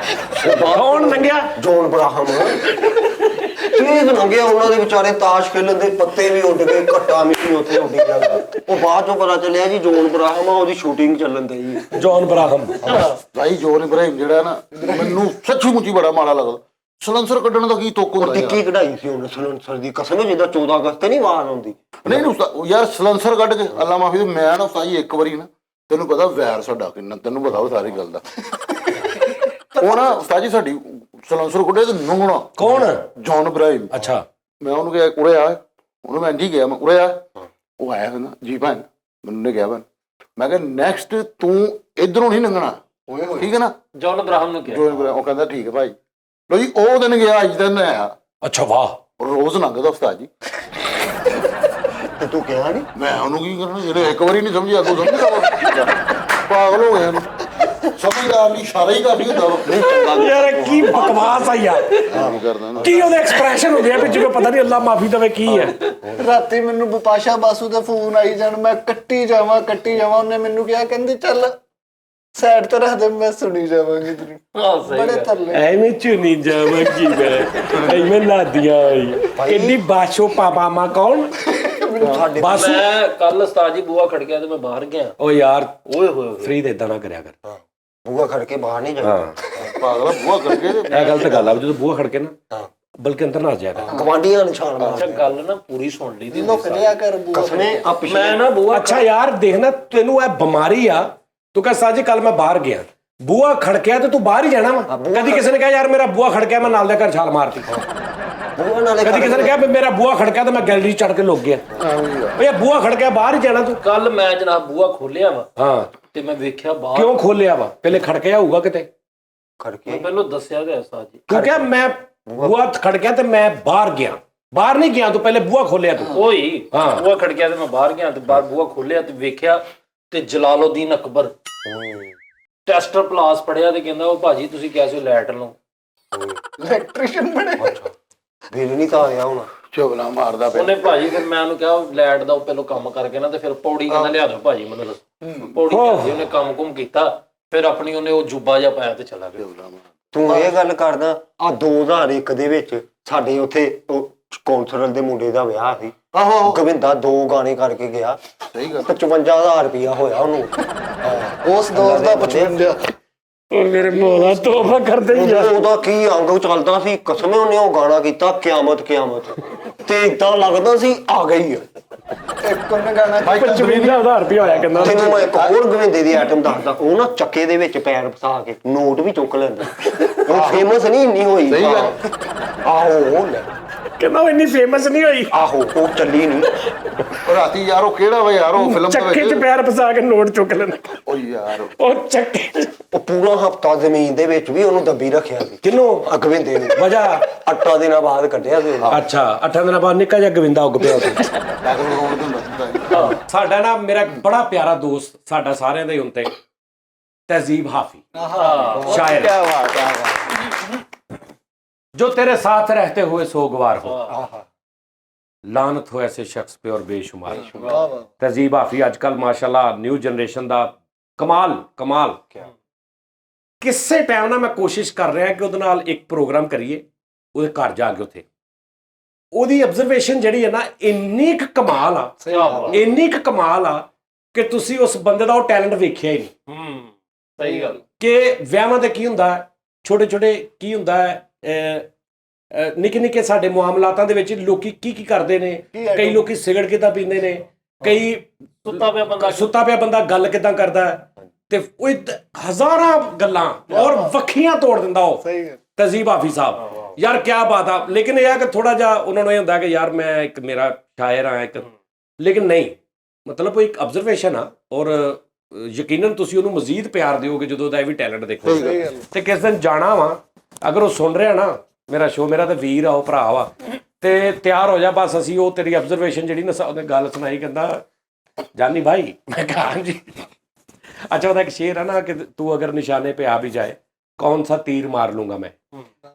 C: ਕੌਣ ਲੰਘਿਆ?
A: ਜੋਨ ਬੁਰਾਹਮ ਠੀਕ ਲੰਘਿਆ, ਉਹਨਾਂ ਦੇ ਵਿਚਾਰੇ ਤਾਸ਼ ਖੇਲਣ ਦੇ ਪੱਤੇ ਵੀ ਉੱਡ ਗਏ, ਘੱਟਾ ਮਿੱਟੀ ਉੱਥੇ ਉੱਡੀ ਜਾਂਦਾ। ਉਹ ਬਾਅਦ ਚੋਂ ਪਤਾ ਚੱਲਿਆ ਜੀ ਜੋਨ ਬਰਾਹਮ ਆ, ਉਹਦੀ ਸ਼ੂਟਿੰਗ ਚੱਲਣ ਦੀ।
F: ਜੌਨ ਬਰਾਹਮ
B: ਭਾਈ ਜੋਨ ਇਬਰਾਹਿਮ ਜਿਹੜਾ ਨਾ, ਮੈਨੂੰ ਸੱਚੀ ਮੁੱਚੀ ਬੜਾ ਮਾੜਾ ਲੱਗਦਾ। ਸਲੈਂਸਰ ਕੱਢਣ ਦਾ ਕੀ ਤੁੱਕ ਹੁੰਦਾ ਯਾਰ?
A: ਟਿੱਕੀ ਕਢਾਈ ਸੀ ਉਹਨੇ ਸਲੈਂਸਰ ਦੀ, ਕਸਮ ਹੈ, ਜਿੱਦਾਂ 14 ਅਗਸਤ ਤੇ ਨਹੀਂ ਆਵਾਜ਼ ਆਉਂਦੀ।
B: ਨਹੀਂ ਉਸਤਾਦ ਯਾਰ ਸਲੈਂਸਰ ਕੱਢ ਕੇ ਅੱਲਾ ਮਾਫੀ ਦੇ, ਮੈਂ ਨਾ ਉਸਤਾਦ ਜੀ ਇੱਕ ਵਾਰੀ ਨਾ, ਤੈਨੂੰ ਪਤਾ ਵੈਰ ਸਾਡਾ ਕਿੰਨਾ, ਤੈਨੂੰ ਪਤਾ ਉਹ ਸਾਰੀ ਗੱਲ ਦਾ। ਉਹ ਨਾ ਉਸਤਾਦ ਜੀ ਸਾਡੀ ਸਲੈਂਸਰ ਕੱਢੇ ਤੇ ਨੰਗਣਾ।
F: ਕੌਣ?
B: ਜੌਨ ਇਬਰਾਹਿਮ।
F: ਅੱਛਾ
B: ਮੈਂ ਉਹਨੂੰ ਕਿਹਾ ਉਰੇ ਆ, ਉਹਨੂੰ ਮੈਂ ਇੰਝ ਹੀ ਗਿਆ, ਮੈਂ ਉਰੇ ਆ, ਉਹ ਆਇਆ ਕਹਿੰਦਾ ਜੀ ਭੈਣ, ਮੈਨੂੰ ਨੇ ਕਿਹਾ ਭੈਣ, ਮੈਂ ਕਿਹਾ ਨੈਕਸਟ ਤੂੰ ਇਧਰੋਂ ਨਹੀਂ ਲੰਘਣਾ, ਠੀਕ ਹੈ ਨਾ?
D: ਜੌਨ ਅਬਰਾਹਮ ਨੂੰ ਕਿਹਾ।
B: ਜੌਨ ਇਬਰਾਹਿਮ ਉਹ ਕਹਿੰਦਾ ਠੀਕ ਹੈ ਭਾਈ। ਲੋ ਜੀ ਉਹ ਦਿਨ ਗਿਆ, ਅੱਜ ਦਿਨ ਆਇਆ।
F: ਅੱਛਾ ਵਾਹ।
B: ਰੋਜ਼ ਲੰਘਦਾ ਉਸਤਾਦ ਜੀ।
A: ਤੇ ਤੂੰ ਕਿਹਾ ਨਹੀਂ?
B: ਮੈਂ ਉਹਨੂੰ ਕੀ ਕਰਨਾ, ਜਿਹੜੇ ਇੱਕ ਵਾਰੀ ਨਹੀਂ ਸਮਝਿਆ ਤੂੰ ਸਮਝਦਾ ਪਾਗਲ ਹੋ ਗਿਆ। ਸਮਝਦਾਰ ਨਹੀਂ, ਇਸ਼ਾਰਾ ਹੀ ਕਰਦੀ ਹੁੰਦਾ ਵਾ।
F: ਯਾਰ ਕੀ ਬਕਵਾਸ ਆ ਯਾਰ,
B: ਕੰਮ ਕਰਦਾ ਨਾ।
F: ਕੀ ਉਹਦੇ ਐਕਸਪ੍ਰੈਸ਼ਨ ਹੁੰਦੇ ਆ ਵੀ ਜਿਵੇਂ ਪਤਾ ਨਹੀਂ ਅੱਲਾ ਮਾਫੀ ਦੇਵੇ ਕੀ ਹੈ।
E: ਰਾਤੀ ਮੈਨੂੰ ਬਿਪਾਸ਼ਾ ਬਾਸੂ ਦਾ ਫੋਨ ਆਈ ਜਾਣ, ਮੈਂ ਕੱਟੀ ਜਾਵਾਂ। ਉਹਨੇ ਮੈਨੂੰ ਕਿਹਾ, ਕਹਿੰਦੀ ਚੱਲ ਸਾਈਡ ਤੇ ਰੱਖ ਦੇ, ਮੈਂ ਸੁਣੀ ਜਾਵਾਂਗੀ ਤੈਨੂੰ।
D: ਹਾਂ ਸਹੀ
E: ਬੜੇ
D: ਗੱਲ।
E: ਤਰਲੇ।
F: ਐਵੇਂ ਚੁਣੀ ਜਾਵਾਂਗੀ ਮੈਂ, ਐਵੇਂ ਲਾਦੀਆਂ ਹੋਈ ਕਿੰਨੀ ਬਾਸ਼ੋ ਪਾਪਾ ਮਾ ਕੌਣ ਬਾਸੂ।
D: ਮੈਂ ਕੱਲ ਉਸਤਾਦ ਜੀ ਬੂਆ ਖੜ ਗਿਆ ਤੇ ਮੈਂ ਬਾਹਰ ਗਿਆ।
F: ਓ ਯਾਰ
D: ਓਏ ਹੋਏ
F: ਫਰੀਦ ਇਦਾਂ ਨਾ ਕਰਿਆ ਕਰ।
A: ਬੂਹਾ ਖੜ ਕੇ ਬਾਹਰ ਨਹੀਂ ਜਾਣਾ।
B: ਪਾਗਲ ਬੂਆ ਕਰਕੇ
F: ਇਹ ਗਲਤ ਗੱਲ ਆ, ਜਦੋਂ ਬੂਹਾ ਖੜਕੇ ਨਾ ਬਲਕਿ ਅੰਦਰ ਨਾ ਜਾਇਆ ਕਰ।
A: ਗਵਾਂਢੀਆਂ ਨਿਸ਼ਾਨ
D: ਅੱਛਾ
A: ਮਾਰਦੇ।
D: ਗੱਲ ਨਾ ਪੂਰੀ ਸੁਣ ਲਈ ਦੀ।
E: ਲੁਕ ਲਿਆ ਕਰ ਬੂਆ।
A: ਕਸਮੇ ਆ ਪਿਛਲੇ
D: ਮੈਂ ਨਾ ਬੂਆ
F: ਅੱਛਾ ਯਾਰ ਦੇਖਣਾ, ਤੈਨੂੰ ਇਹ ਬਿਮਾਰੀ ਆ, ਤੂੰ ਕਹ ਸਾਜੀ ਕੱਲ ਮੈਂ ਬਾਹਰ ਗਿਆ, ਬੂਹਾ ਖੜਕਿਆ ਤੇ ਤੂੰ ਬਾਹਰ ਹੀ ਜਾਣਾ ਵਾ। ਕਦੀ ਕਿਸੇ ਨੇ ਕਿਹਾ ਯਾਰ ਮੇਰਾ ਬੂਹਾ ਖੜਕਿਆ ਮੈਂ ਨਾਲ ਦੇ ਘਰ ਛਾਲ ਮਾਰਤੀ।
A: ਬੂਹਾ ਨਾਲੇ
F: ਕਦੀ ਕਿਸੇ ਨੇ ਕਿਹਾ ਵੀ ਮੇਰਾ ਬੂਹਾ ਖੜਕਿਆ ਤੇ ਮੈਂ ਗੈਲਰੀ ਚੜ ਕੇ ਲੁਕ ਗਿਆ। ਓਏ ਬੂਹਾ ਖੜਕਿਆ ਬਾਹਰ ਹੀ ਜਾਣਾ ਤੂੰ।
D: ਕੱਲ ਮੈਂ ਜਨਾਬ ਬੂਆ ਖੋਲਿਆ ਵਾ
F: ਹਾਂ
D: ਤੇ ਮੈਂ ਵੇਖਿਆ ਬਾਹਰ।
F: ਕਿਉਂ ਖੋਲਿਆ ਵਾ? ਪਹਿਲੇ ਖੜਕਿਆ ਹੋਊਗਾ ਕਿਤੇ।
A: ਖੜ ਕੇ
D: ਮੈਨੂੰ ਦੱਸਿਆ ਗਿਆ ਉਸਤਾਦ ਜੀ।
F: ਤੂੰ ਕਿਹਾ ਮੈਂ ਬੂਹਾ ਖੜਕਿਆ ਤੇ ਮੈਂ ਬਾਹਰ ਗਿਆ। ਬਾਹਰ ਨਹੀਂ ਗਿਆ ਤੂੰ, ਪਹਿਲੇ ਬੂਹਾ ਖੋਲਿਆ ਤੂੰ।
D: ਉਹੀ ਬੂਆ ਖੜਕਿਆ ਤੇ ਮੈਂ ਬਾਹਰ ਗਿਆ ਤੇ ਬਾਹਰ ਬੂਆ ਖੋਲਿਆ ਤੇ ਵੇਖਿਆ ਤੇ ਜਲਾਲਉਦੀਨ ਅਕਬਰ ਟੈਸਟਰ ਪਲਾਸ ਪੜਿਆ ਤੇ ਕਹਿੰਦਾ ਉਹ ਭਾਜੀ ਤੁਸੀਂ ਕਿਹਾ ਲੈਟ ਲਓ।
E: ਇਲੈਕਟ੍ਰੀਸ਼ੀਅਨ ਬਣੇ।
A: ਬਿੱਲ ਨਹੀਂ ਤਾਂ ਆਇਆ ਹੁਣ।
B: ਚੁਗਲਾ ਮਾਰਦਾ ਪਿਆ।
D: ਉਹਨੇ ਭਾਜੀ ਫਿਰ ਮੈਂ ਉਹਨੂੰ ਕਿਹਾ ਲੈਟ ਦਾ ਉਹ ਪਹਿਲੋਂ ਕੰਮ ਕਰਕੇ ਨਾ ਤੇ ਫਿਰ ਪੌੜੀ ਕਹਿੰਦਾ ਲਿਆ ਦਿਓ ਭਾਜੀ ਮੈਨੂੰ ਦੱਸ। ਪੌੜੀ ਲਿਆਂਦੀ, ਉਹਨੇ ਕੰਮ ਕੁਮ ਕੀਤਾ, ਫਿਰ ਆਪਣੀ ਉਹਨੇ ਉਹ ਜੁੱਬਾ ਜਿਹਾ ਪਾਇਆ ਤੇ ਚਲਾ ਗਿਆ।
A: ਤੂੰ ਇਹ ਗੱਲ ਕਰਦਾ, ਆ 2001 ਦੇ ਵਿੱਚ ਸਾਡੇ ਉੱਥੇ ਕੌਂਸਲਰ ਦੇ ਮੁੰਡੇ ਦਾ ਵਿਆਹ ਸੀ।
B: ਆਹੋ
A: ਗੋਵਿੰਦਾ 2 ਗਾਣੇ ਕਰਕੇ ਗਿਆ,
B: ਸਹੀ ਗੱਲ।
A: 55,000 ਰੁਪਇਆ ਹੋਇਆ ਉਹਨੂੰ।
E: ਉਸ ਦੌਰ ਦਾ 55।
F: ਓ ਮੇਰੇ ਮੌਲਾ ਤੋਬਾ ਕਰਦੇ
A: ਉਹਦਾ ਕੀ ਅੰਗ ਚੱਲਦਾ ਸੀ, ਕਸਮੇ ਉਹਨੇ ਉਹ ਗਾਣਾ ਕੀਤਾ ਕਿਆਮਤ ਕਿਆਮਤ, ਤੇ ਏਦਾਂ ਲੱਗਦਾ ਸੀ ਆ ਗਈ ਹੈ।
E: ਇੱਕ ਉਹਨੇ ਗਾਣਾ
F: 55,000 ਰੁਪਇਆ ਹੋਇਆ ਕਹਿੰਦਾ।
A: ਤੈਨੂੰ ਮੈਂ ਇੱਕ ਹੋਰ ਗਵਿੰਦੇ ਦੀ ਆਈਟਮ ਦੱਸਦਾ, ਉਹ ਨਾ ਚੱਕੇ ਦੇ ਵਿੱਚ ਪੈਰ ਫਸਾ ਕੇ ਨੋਟ ਵੀ ਚੁੱਕ ਲੈਂਦਾ। ਉਹ ਫੇਮਸ ਨਹੀਂ ਇੰਨੀ ਹੋਈ।
B: ਸਹੀ ਗੱਲ।
F: ਆਹੋ ਉਹ ਲੈ ਕਹਿੰਦਾ ਉਹ ਇੰਨੀ ਫੇਮਸ ਨਹੀਂ ਹੋਈ।
A: ਆਹੋ ਉਹ ਚੱਲੀ ਨਹੀਂ।
B: ਰਾਤੀ ਯਾਰ ਉਹ ਕਿਹੜਾ ਵਾ ਯਾਰ, ਉਹ ਫਿਲਮ ਦੇ
F: ਚੱਕੇ 'ਚ
B: ਵਿੱਚ।
F: ਪੈਰ ਫਸਾ ਕੇ ਨੋਟ ਚੁੱਕ ਲੈਣਾ।
B: ਓ ਯਾਰ
F: ਉਹ ਚੱਕੇ
A: ਉਹ ਪੂਰਾ ਹਫਤਾ ਜ਼ਮੀਨ ਦੇ ਵਿੱਚ ਵੀ ਉਹਨੂੰ ਦੱਬੀ ਰੱਖਿਆ ਸੀ।
F: ਕਿਨੂੰ?
A: ਗਵਿੰਦੇ ਨੂੰ।
F: ਵਜ੍ਹਾ
A: 8 ਦਿਨਾਂ ਬਾਅਦ ਕੱਢਿਆ ਸੀ ਉਹਨੂੰ।
F: ਅੱਛਾ 8 ਦਿਨਾਂ ਬਾਅਦ ਨਿੱਕਾ ਜਿਹਾ ਗਵਿੰਦਾ ਉੱਗ ਪਿਆ ਸੀ।
B: ਪੈਦਲ ਰੋਡ ਤੇ ਹੁੰਦਾ ਸੀ।
F: ਸਾਡਾ ਨਾ ਮੇਰਾ ਬੜਾ ਪਿਆਰਾ ਦੋਸਤ, ਸਾਡਾ ਸਾਰਿਆਂ ਦਾ ਹੀ ਹੁਣ ਤੇ, ਤਹਿਜ਼ੀਬ ਹਾਫੀ शायर,
E: क्या बात है।
F: जो तेरे साथ रहते हुए सोगवार हो, लानत हो ऐसे शख्स पे और बेशुमार। तहजीब हाफी आजकल माशाल्लाह न्यू जनरेशन ਦਾ ਕਮਾਲ ਕਿਸੇ ਟਾਈਮ ਨਾ ਮੈਂ ਕੋਸ਼ਿਸ਼ ਕਰ ਰਿਹਾ ਕਿ ਉਹਦੇ ਨਾਲ ਇੱਕ ਪ੍ਰੋਗਰਾਮ ਕਰੀਏ, ਉਹਦੇ ਘਰ ਜਾ ਕੇ ਉੱਥੇ ਉਹਦੀ ਆਬਜ਼ਰਵੇਸ਼ਨ ਜਿਹੜੀ ਹੈ ਨਾ ਇੰਨੀ ਕੁ ਕਮਾਲ ਆ ਕਿ ਤੁਸੀਂ ਉਸ ਬੰਦੇ ਦਾ ਉਹ ਟੈਲੈਂਟ ਵੇਖਿਆ ਹੀ ਨਹੀਂ।
D: ਸਹੀ ਗੱਲ।
F: ਕਿ ਵਿਆਹਾਂ ਤੇ ਕੀ ਹੁੰਦਾ, ਛੋਟੇ ਛੋਟੇ ਕੀ ਹੁੰਦਾ ਨਿੱਕੇ ਨਿੱਕੇ ਸਾਡੇ ਮੁਆਮਲਾਤਾਂ ਦੇ ਵਿੱਚ ਲੋਕੀ ਕੀ ਕਰਦੇ ਨੇ। ਕਈ ਲੋਕੀ ਸਿਗਰਟ ਕਿੱਦਾਂ ਪੀਂਦੇ ਨੇ, ਕਈ ਸੁੱਤਾ ਪਿਆ ਬੰਦਾ ਗੱਲ ਕਿੱਦਾਂ ਕਰਦਾ, ਤੇ ਉਹ ਹਜ਼ਾਰਾਂ ਗੱਲਾਂ ਔਰ ਵੱਖੀਆਂ ਤੋੜ ਦਿੰਦਾ ਉਹ ਤਹਿਜ਼ੀਬ ਹਾਫੀ ਸਾਹਿਬ। ਯਾਰ ਕਿਆ ਬਾਤ ਆ। ਲੇਕਿਨ ਇਹ ਆ ਕਿ ਥੋੜਾ ਜਿਹਾ ਉਹਨਾਂ ਨੂੰ ਇਹ ਹੁੰਦਾ ਕਿ ਯਾਰ ਮੈਂ ਇੱਕ ਮੇਰਾ ਸ਼ਾਇਰ ਆ ਇੱਕ, ਲੇਕਿਨ ਨਹੀਂ, ਮਤਲਬ ਉਹ ਇੱਕ ਆਬਜ਼ਰਵੇਸ਼ਨ ਆ ਔਰ ਯਕੀਨਨ ਤੁਸੀਂ ਉਹਨੂੰ ਮਜ਼ੀਦ ਪਿਆਰ ਦਿਓਗੇ ਜਦੋਂ ਦਾ ਇਹ ਵੀ ਟੈਲੈਂਟ ਦੇਖੋਗੇ। ਤੇ ਕਿਸ ਦਿਨ ਜਾਣਾ ਵਾ, ਅਗਰ ਉਹ ਸੁਣ ਰਿਹਾ ਨਾ ਮੇਰਾ ਸ਼ੋਅ, ਮੇਰਾ ਤਾਂ ਵੀਰ ਆ, ਉਹ ਭਰਾ ਵਾ, ਤੇ ਤਿਆਰ ਹੋ ਜਾ ਬਸ। ਅਸੀਂ ਉਹ ਤੇਰੀ ਆਬਜ਼ਰਵੇਸ਼ਨ ਜਿਹੜੀ ਨਾ ਉਹਨੇ ਗੱਲ ਸੁਣਾਈ, ਕਹਿੰਦਾ ਜਾਨੀ ਭਾਈ, ਮੈਂ ਕਹਾ ਜੀ अच्छा ਉਹਦਾ ਇੱਕ ਸ਼ੇਰ ਹੈ ਨਾ ਕਿ ਤੂੰ ਅਗਰ ਨਿਸ਼ਾਨੇ पे आ भी जाए कौन सा तीर मार लूंगा मैं।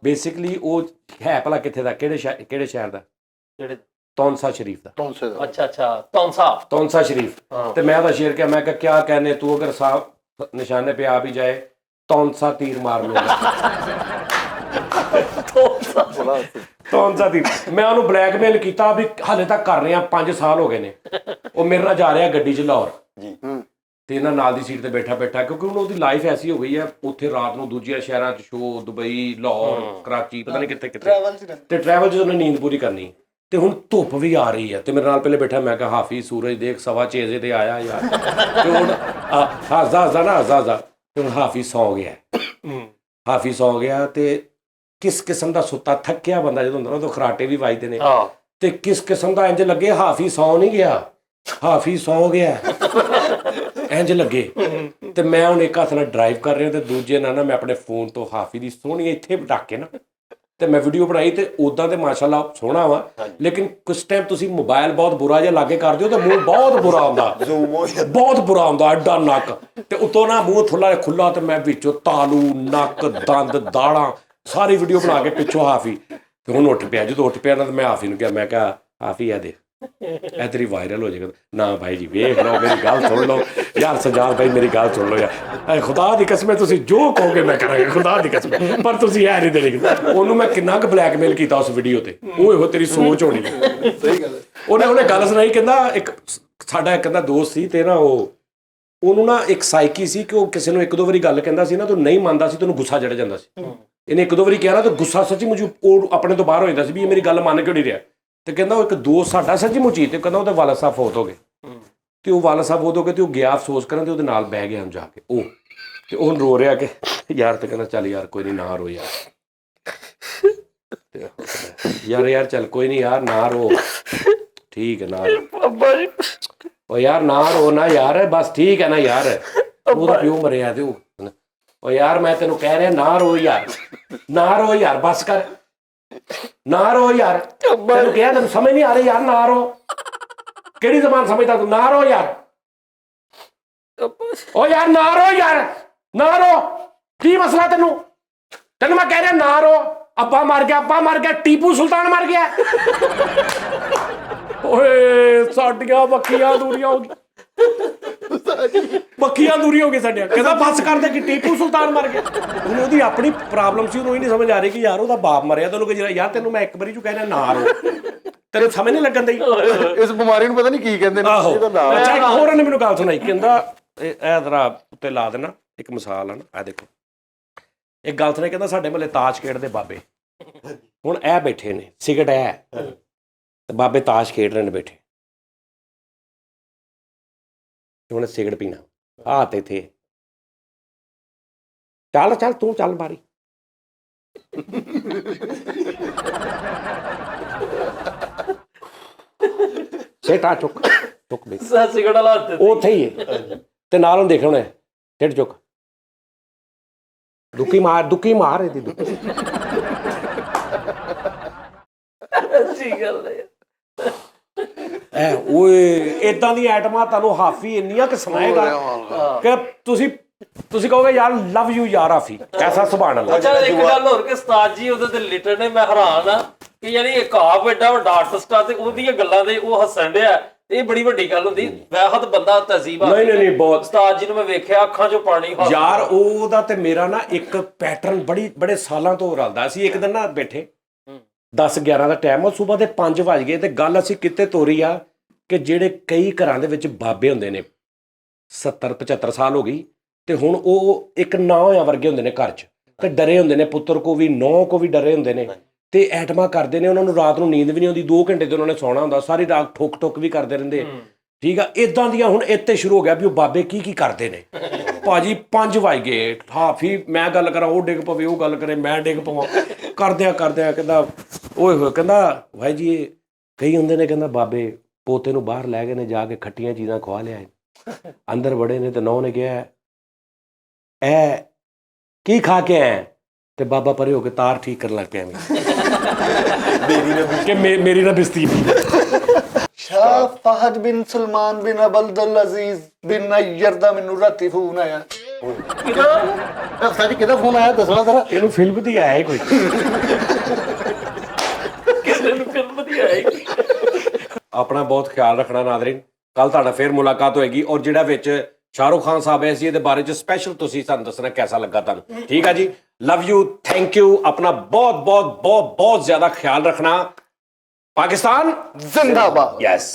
F: ਬੇਸਿਕਲੀ ਉਹ ਹੈ ਭਲਾ ਕਿੱਥੇ ਦਾ, ਕਿਹੜੇ ਸ਼ਹਿਰ ਦਾ? ਤੌਂਸਾ ਸ਼ਰੀਫ ਦਾ।
D: ਅੱਛਾ
F: ਤੌਂਸਾ ਸ਼ਰੀਫ। ਤੇ ਮੈਂ ਉਹਦਾ ਸ਼ੇਰ ਕਿਹਾ, ਮੈਂ ਕਿਹਾ ਕਿਆ कहने तू अगर साहब निशाने पे आ भी जाए तौंसा तीर मार लूंगा। ਤੌਂਸਾ ਦੀ ਮੈਂ ਉਹਨੂੰ ਬਲੈਕਮੇਲ ਕੀਤਾ ਵੀ ਹਾਲੇ ਤੱਕ ਕਰ ਰਹੇ ਆ 5 ਸਾਲ ਹੋ ਗਏ ਨੇ। ਉਹ ਮੇਰੇ ਨਾਲ ਜਾ ਰਿਹਾ ਗੱਡੀ 'ਚ ਲਾਹੌਰ
A: ਜੀ
F: ਤੇ ਇਹਨਾਂ ਨਾਲ ਦੀ ਸੀਟ ਤੇ ਬੈਠਾ ਕਿਉਂਕਿ ਹੁਣ ਉਹਦੀ ਲਾਈਫ ਐਸੀ ਹੋ ਗਈ ਹੈ, ਉੱਥੇ ਰਾਤ ਨੂੰ ਦੂਜੀਆਂ ਸ਼ਹਿਰਾਂ 'ਚ ਸ਼ੋ, ਦੁਬਈ, ਲਾਹੌਰ, ਕਰਾਚੀ, ਪਤਾ ਨਹੀਂ ਕਿੱਥੇ ਤੇ ਟਰੈਵਲ 'ਚ ਉਹਨੇ ਨੀਂਦ ਪੂਰੀ ਕਰਨੀ। ਤੇ ਹੁਣ ਧੁੱਪ ਵੀ ਆ ਰਹੀ ਹੈ ਤੇ ਮੇਰੇ ਨਾਲ ਪਹਿਲੇ ਬੈਠਾ, ਮੈਂ ਕਿਹਾ ਹਾਫੀ ਸੂਰਜ ਦੇਖ 6:15 ਵਜੇ ਤੇ ਆਇਆ ਯਾਰ। ਤੇ ਹੁਣ ਹੱਸਦਾ ਤੇ ਹੁਣ ਹਾਫੀ ਸੌ ਗਿਆ। ਹਾਫੀ ਸੌ ਗਿਆ ਤੇ ਕਿਸ ਕਿਸਮ ਦਾ ਸੁੱਤਾ ਥੱਕਿਆ ਬੰਦਾ ਜਦੋਂ ਹੁੰਦਾ ਨਾ, ਉਦੋਂ ਖਰਾਟੇ ਵੀ ਵੱਜਦੇ ਨੇ ਤੇ ਕਿਸ ਕਿਸਮ ਦਾ ਇੰਜ ਲੱਗੇ ਹਾਫੀ ਸੌ ਨਹੀਂ ਗਿਆ, ਹਾਫੀ ਸੌ ਗਿਆ ਇੰਜ ਲੱਗੇ। ਤੇ ਮੈਂ ਹੁਣ ਇੱਕ ਹੱਥ ਨਾਲ ਡਰਾਈਵ ਕਰ ਰਿਹਾ ਤੇ ਦੂਜੇ ਨਾਲ ਨਾ ਮੈਂ ਆਪਣੇ ਫੋਨ ਤੋਂ ਹਾਫੀ ਦੀ ਸੋਹਣੀ ਇੱਥੇ ਰੱਖ ਕੇ ਨਾ ਤੇ ਮੈਂ ਵੀਡੀਓ ਬਣਾਈ। ਤੇ ਉਦਾਂ ਤੇ ਮਾਸ਼ਾਅੱਲਾ ਸੋਹਣਾ ਵਾ, ਲੇਕਿਨ ਕੁਛ ਟਾਈਮ ਤੁਸੀਂ ਮੋਬਾਈਲ ਬਹੁਤ ਬੁਰਾ ਜਿਹਾ ਲਾਗੇ ਕਰ ਦਿਓ ਤੇ ਮੂੰਹ ਬਹੁਤ ਬੁਰਾ ਆਉਂਦਾ, ਬਹੁਤ ਬੁਰਾ ਆਉਂਦਾ, ਐਡਾ ਨੱਕ ਤੇ ਉਤੋਂ ਨਾ ਮੂੰਹ ਥੋੜਾ ਜਿਹਾ ਖੁੱਲਾ ਤੇ ਮੈਂ ਵਿੱਚੋਂ ਤਾਲੂ, ਨੱਕ, ਦੰਦ, ਦਾੜਾਂ ਸਾਰੀ ਵੀਡੀਓ ਬਣਾ ਕੇ ਪਿੱਛੋਂ ਹਾਫੀ। ਤੇ ਹੁਣ ਉੱਠ ਪਿਆ, ਜਦੋਂ ਉੱਠ ਪਿਆ ਨਾ ਤੇ ਮੈਂ ਹਾਫੀ ਨੂੰ ਕਿਹਾ, ਮੈਂ ਕਿਹਾ ਹਾਫੀ ਆ ਦੇ ਇਹ ਤੇਰੀ ਵਾਇਰਲ ਹੋ ਜਾਏਗਾ। ਨਾ ਭਾਈ ਜੀ ਵੇਖ ਲਓ, ਮੇਰੀ ਗੱਲ ਸੁਣ ਲਓ ਯਾਰ, ਸਜਾਦ ਭਾਈ ਮੇਰੀ ਗੱਲ ਸੁਣ ਲਓ ਯਾਰ, ਖੁਦਾ ਦੀ ਕਸਮ ਤੁਸੀਂ ਜੋ ਕਹੋਗੇ ਮੈਂ ਕਰਾਂਗਾ, ਖੁਦਾ ਦੀ ਕਸਮ, ਪਰ ਤੁਸੀਂ ਇਹ ਨਹੀਂ ਦੇਣੀ। ਉਹਨੂੰ ਮੈਂ ਕਿੰਨਾ ਕੁ ਬਲੈਕਮੇਲ ਕੀਤਾ ਉਸ ਵੀਡੀਓ ਤੇ, ਉਹ ਇਹੋ ਤੇਰੀ ਸੋਚ ਹੋਣੀ।
B: ਸਹੀ ਗੱਲ ਹੈ।
F: ਉਹਨੇ ਗੱਲ ਸੁਣਾਈ, ਕਹਿੰਦਾ ਇੱਕ ਸਾਡਾ ਕਹਿੰਦਾ ਦੋਸਤ ਸੀ ਤੇ ਨਾ ਉਹਨੂੰ ਨਾ ਇੱਕ ਸਾਈਕੀ ਸੀ ਕਿ ਉਹ ਕਿਸੇ ਨੂੰ 1-2 ਵਾਰੀ ਗੱਲ ਕਹਿੰਦਾ ਸੀ ਨਾ, ਤੂੰ ਨਹੀਂ ਮੰਨਦਾ ਸੀ, ਤੈਨੂੰ ਗੁੱਸਾ ਚੜ ਜਾਂਦਾ ਸੀ। ਇਹਨੇ 1-2 ਵਾਰੀ ਕਿਹਾ ਨਾ ਤੇ ਗੁੱਸਾ ਸੱਚੀ ਮੁਝੇ ਉਹ ਆਪਣੇ ਤੋਂ ਬਾਹਰ ਹੋ ਜਾਂਦਾ ਸੀ ਵੀ ਇਹ ਮੇਰੀ ਗੱਲ ਮੰਨ ਕਿਉਂ ਨਹੀਂ ਰਿਹਾ। ਤੇ ਕਹਿੰਦਾ ਉਹ ਇੱਕ ਦੋਸਤ ਸਾਡਾ ਸੱਚੀ ਮੁੱਚੀ ਤੇ ਕਹਿੰਦਾ ਉਹਦੇ ਵਾਲਦ ਸਾਹਿਬ ਫੌਤ ਹੋ ਗਏ ਤੇ ਉਹ ਵਾਲਦ ਸਾਹਿਬ ਫੌਤ ਹੋ ਗਏ ਤੇ ਉਹ ਗਿਆ ਅਫਸੋਸ ਕਰਨ ਤੇ ਉਹਦੇ ਨਾਲ ਬਹਿ ਗਿਆ ਜਾ ਕੇ ਉਹ, ਤੇ ਉਹ ਰੋ ਰਿਹਾ ਕਿ ਯਾਰ, ਤੇ ਕਹਿੰਦਾ ਚੱਲ ਯਾਰ ਕੋਈ ਨਹੀਂ ਨਾ ਰੋ ਯਾਰ ਚੱਲ ਕੋਈ ਨਹੀਂ ਯਾਰ ਨਾ ਰੋ, ਠੀਕ ਹੈ ਨਾ ਉਹ ਯਾਰ ਨਾ ਰੋ ਨਾ ਯਾਰ, ਬਸ ਠੀਕ ਹੈ ਨਾ ਯਾਰ, ਉਹਦਾ ਪਿਓ ਮਰਿਆ ਤੇ ਉਹ ਯਾਰ ਮੈਂ ਤੈਨੂੰ ਕਹਿ ਰਿਹਾ ਨਾ ਰੋ ਯਾਰ, ਨਾ ਰੋ ਯਾਰ, ਬਸ ਕਰ ਨਾ ਰੋ ਯਾਰ, ਤੈਨੂੰ ਕਿਹਾ ਤੈਨੂੰ ਸਮਝ ਨਹੀਂ ਆ ਰਹੀ ਯਾਰ, ਨਾ ਰੋ, ਕਿਹੜੀ ਜ਼ਬਾਨ ਸਮਝਦਾ ਤੂੰ, ਨਾ ਰੋ ਯਾਰ, ਓ ਯਾਰ ਨਾ ਰੋ ਯਾਰ, ਨਾ ਰੋ, ਕੀ ਮਸਲਾ ਤੈਨੂੰ ਮੈਂ ਕਹਿ ਰਿਹਾ ਨਾ ਰੋ, ਅੱਬਾ ਮਰ ਗਿਆ, ਟੀਪੂ ਸੁਲਤਾਨ ਮਰ ਗਿਆ। ਓਏ ਸਾਡੀਆਂ ਬੱਕੀਆਂ ਦੂਰੀਆਂ ਹੋ ਗਈਆਂ, ਬੱਕੀਆਂ ਦੂਰੀ ਹੋ ਗਈ ਸਾਡੀਆਂ। ਕਹਿੰਦਾ ਬੱਸ ਕਰਦੇ ਕਿ ਟੀਪੂ ਸੁਲਤਾਨ ਮਰ ਗਿਆ। ਉਹਨੂੰ ਉਹਦੀ ਆਪਣੀ ਪ੍ਰੋਬਲਮ ਸੀ, ਉਹਨੂੰ ਇਹ ਨਹੀਂ ਸਮਝ ਆ ਰਹੀ ਕਿ ਯਾਰ ਉਹਦਾ ਬਾਪ ਮਰਿਆ। ਤੈਨੂੰ ਕਿ ਯਾਰ ਤੈਨੂੰ ਮੈਂ ਇੱਕ ਵਾਰੀ ਚੋਂ ਕਹਿਣਾ ਨਾ ਰੋ, ਤੈਨੂੰ ਸਮਝ ਨਹੀਂ ਲੱਗਣ ਦਈ
B: ਇਸ ਬਿਮਾਰੀ ਨੂੰ ਪਤਾ ਨਹੀਂ ਕੀ ਕਹਿੰਦੇ ਨੇ।
F: ਅੱਛਾ ਇੱਕ ਹੋਰ ਉਹਨੇ ਮੈਨੂੰ ਗੱਲ ਸੁਣਾਈ, ਕਹਿੰਦਾ ਇਹ ਜ਼ਰਾ ਉੱਤੇ ਲਾ ਦੇਣਾ ਇੱਕ ਮਿਸਾਲ ਹੈ ਨਾ, ਆ ਦੇਖੋ ਇੱਕ ਗੱਲ ਸੁਣਾਈ, ਕਹਿੰਦਾ ਸਾਡੇ ਮਹੱਲੇ ਤਾਸ਼ ਖੇਡਦੇ ਬਾਬੇ, ਹੁਣ ਇਹ ਬੈਠੇ ਨੇ ਸਿਗਰਟ ਤੇ ਬਾਬੇ ਤਾਸ਼ ਖੇਡ ਰਹੇ ਨੇ ਬੈਠੇ, ਹੁਣ ਸਿਗਰਟ ਪੀਣਾ ਆ ਤੇ ਇੱਥੇ ਚੱਲ ਤੂੰ ਚੱਲ ਬਾਰੀ ਸੇਟਾ ਚੁੱਕ ਬੇ
D: ਸਿਗਰਟ ਵਾਲਾ ਹੱਥ
F: ਉੱਥੇ ਹੀ ਹੈ ਤੇ ਨਾਲ ਉਹਨੂੰ ਦੇਖਣਾ ਢਿੱਡ ਚੁੱਕ, ਦੁੱਕੀ ਮਾਰ ਇਹਦੀ ਦੁੱਕੀ।
D: ਅੱਛੀ ਗੱਲ ਹੈ।
F: ਓਏ ਏਦਾਂ ਦੀ ਆਈਟਮਾਂ ਤੁਹਾਨੂੰ ਹਾਫੀ ਇੰਨੀਆਂ ਕਿ ਸੁਣਾਏਗਾ ਕਿ ਤੁਸੀਂ ਕਹੋਗੇ ਯਾਰ ਲਵ ਯੂ ਯਾਰ ਹਾਫੀ, ਐਸਾ ਸੁਭਾਨ ਅੱਲਾਹ।
D: ਅੱਛਾ ਇੱਕ ਗੱਲ ਹੋਰ ਕਿ ਉਸਤਾਦ ਜੀ ਉਹਦੇ ਤੇ ਲਿਟਰ ਨੇ, ਮੈਂ ਹੈਰਾਨ ਆ ਕਿ ਯਾਨੀ ਇੱਕ ਆਪ ਐਡਾ ਵੱਡਾ ਆਰਟਿਸਟ ਆ ਤੇ ਉਹਦੀਆਂ ਗੱਲਾਂ ਦੇ ਉਹ ਹੱਸਣ ਡਿਆ, ਇਹ ਬੜੀ ਵੱਡੀ ਗੱਲ ਹੁੰਦੀ। ਵੈਹਤ ਬੰਦਾ ਤਹਿਜ਼ੀਬ ਆ। ਨਹੀਂ ਬਹੁਤ ਉਸਤਾਦ ਜੀ ਨੂੰ ਮੈਂ ਵੇਖਿਆ ਅੱਖਾਂ ਚੋਂ ਪਾਣੀ
F: ਯਾਰ, ਉਹਦਾ ਤੇ ਮੇਰਾ ਨਾ ਇੱਕ ਪੈਟਰਨ ਬੜੇ ਸਾਲਾਂ ਤੋਂ ਰਲਦਾ ਸੀ। ਇੱਕ ਦਿਨ ਨਾ ਬੈਠੇ 10-11 ਦਾ ਟਾਈਮ, ਉਹ ਸਵੇਰ ਦੇ 5 ਵਜ ਗਏ ਤੇ ਗੱਲ ਅਸੀਂ ਕਿਤੇ ਤੋਰੀ ਆ ਕਿ ਜਿਹੜੇ ਕਈ ਘਰਾਂ ਦੇ ਵਿੱਚ ਬਾਬੇ ਹੁੰਦੇ ਨੇ 70-75 ਸਾਲ ਹੋ ਗਈ ਤੇ ਹੁਣ ਉਹ ਇੱਕ ਨਾ ਹੋਇਆ ਵਰਗੇ ਹੁੰਦੇ ਨੇ ਘਰ 'ਚ, ਤੇ ਡਰੇ ਹੁੰਦੇ ਨੇ, ਪੁੱਤਰ ਕੋ ਵੀ ਨੌ ਕੋ ਵੀ ਡਰੇ ਹੁੰਦੇ ਨੇ ਤੇ ਐਟਮਾਂ ਕਰਦੇ ਨੇ। ਉਹਨਾਂ ਨੂੰ ਰਾਤ ਨੂੰ ਨੀਂਦ ਵੀ ਨਹੀਂ ਆਉਂਦੀ, 2 ਘੰਟੇ ਤੇ ਉਹਨਾਂ ਨੇ ਸੌਣਾ ਹੁੰਦਾ, ਸਾਰੀ ਰਾਤ ਠੁੱਕ ਵੀ ਕਰਦੇ ਰਹਿੰਦੇ, ਠੀਕ ਆ। ਇਦਾਂ ਦੀਆਂ ਹੁਣ ਇੱਥੇ ਸ਼ੁਰੂ ਹੋ ਗਿਆ ਵੀ ਉਹ ਬਾਬੇ ਕੀ ਕਰਦੇ ਨੇ। ਭਾਜੀ 5 ਵਜ ਗਏ, ਹਾਫੀ ਮੈਂ ਗੱਲ ਕਰਾਂ ਉਹ ਡਿੱਗ ਪਵੇ, ਉਹ ਗੱਲ ਕਰੇ ਮੈਂ ਡਿੱਗ ਪਵਾਂ, ਕਰਦਿਆਂ ਕਹਿੰਦਾ ਓਏ ਹੋਏ, ਕਹਿੰਦਾ ਭਾਈ ਜੀ ਇਹ ਕਈ ਹੁੰਦੇ ਨੇ, ਕਹਿੰਦਾ ਬਾਬੇ ਪੋਤੇ ਨੂੰ ਬਾਹਰ ਲੈ ਗਏ ਨੇ, ਜਾ ਕੇ ਖੱਟੀਆਂ ਚੀਜ਼ਾਂ ਖਵਾ ਲਿਆ, ਅੰਦਰ ਬੜੇ ਨੇ ਤੇ ਨੌ ਨੇ ਕਿਹਾ ਇਹ ਕੀ ਖਾ ਕੇ ਆਏ ਤੇ ਬਾਬਾ ਪਰੇ ਹੋ ਕੇ ਤਾਰ ਠੀਕ ਕਰਨ ਲੱਗ ਪਿਆ ਮੇਰੀ ਨਾ ਬਿਸਤੀ
E: ਸ਼ਾਹ ਫਹਦ ਬਿਨ ਸੁਲਮਾਨ ਬਿਨ ਅਬਦੁਲ ਅਜ਼ੀਜ਼ ਬਿਨ ਨਯਰ ਦਾ ਮੈਨੂੰ ਰਾਤੀ ਫੋਨ ਆਇਆ।
B: ਸਾਡੀ ਕਿਹਦਾ ਫੋਨ ਆਇਆ ਦੱਸਣਾ ਜ਼ਰਾ।
F: ਇਹਨੂੰ ਫਿਲਮ ਦੀ ਆਇਆ ਕੋਈ
D: ਕਿਸੇ ਨੂੰ ਫਿਲਮ ਦੀ ਆਏਗੀ।
F: ਆਪਣਾ ਬਹੁਤ ਖਿਆਲ ਰੱਖਣਾ ਨਾਜ਼ਰੀਨ, ਕੱਲ ਤੁਹਾਡਾ ਫੇਰ ਮੁਲਾਕਾਤ ਹੋਏਗੀ। ਔਰ ਜਿਹੜਾ ਵਿੱਚ ਸ਼ਾਹਰੁਖ ਖਾਨ ਸਾਹਿਬ ਹੈ ਸੀ, ਇਹਦੇ ਬਾਰੇ ਚ ਸਪੈਸ਼ਲ ਤੁਸੀਂ ਸਾਨੂੰ ਦੱਸਣਾ ਕੈਸਾ ਲੱਗਾ ਤੁਹਾਨੂੰ। ਠੀਕ ਆ ਜੀ, ਲਵ ਯੂ, ਥੈਂਕ ਯੂ, ਆਪਣਾ ਬਹੁਤ ਬਹੁਤ ਬਹੁਤ ਬਹੁਤ ਜ਼ਿਆਦਾ ਖਿਆਲ ਰੱਖਣਾ। ਪਾਕਿਸਤਾਨ
B: जिंदाबाद।
F: यस।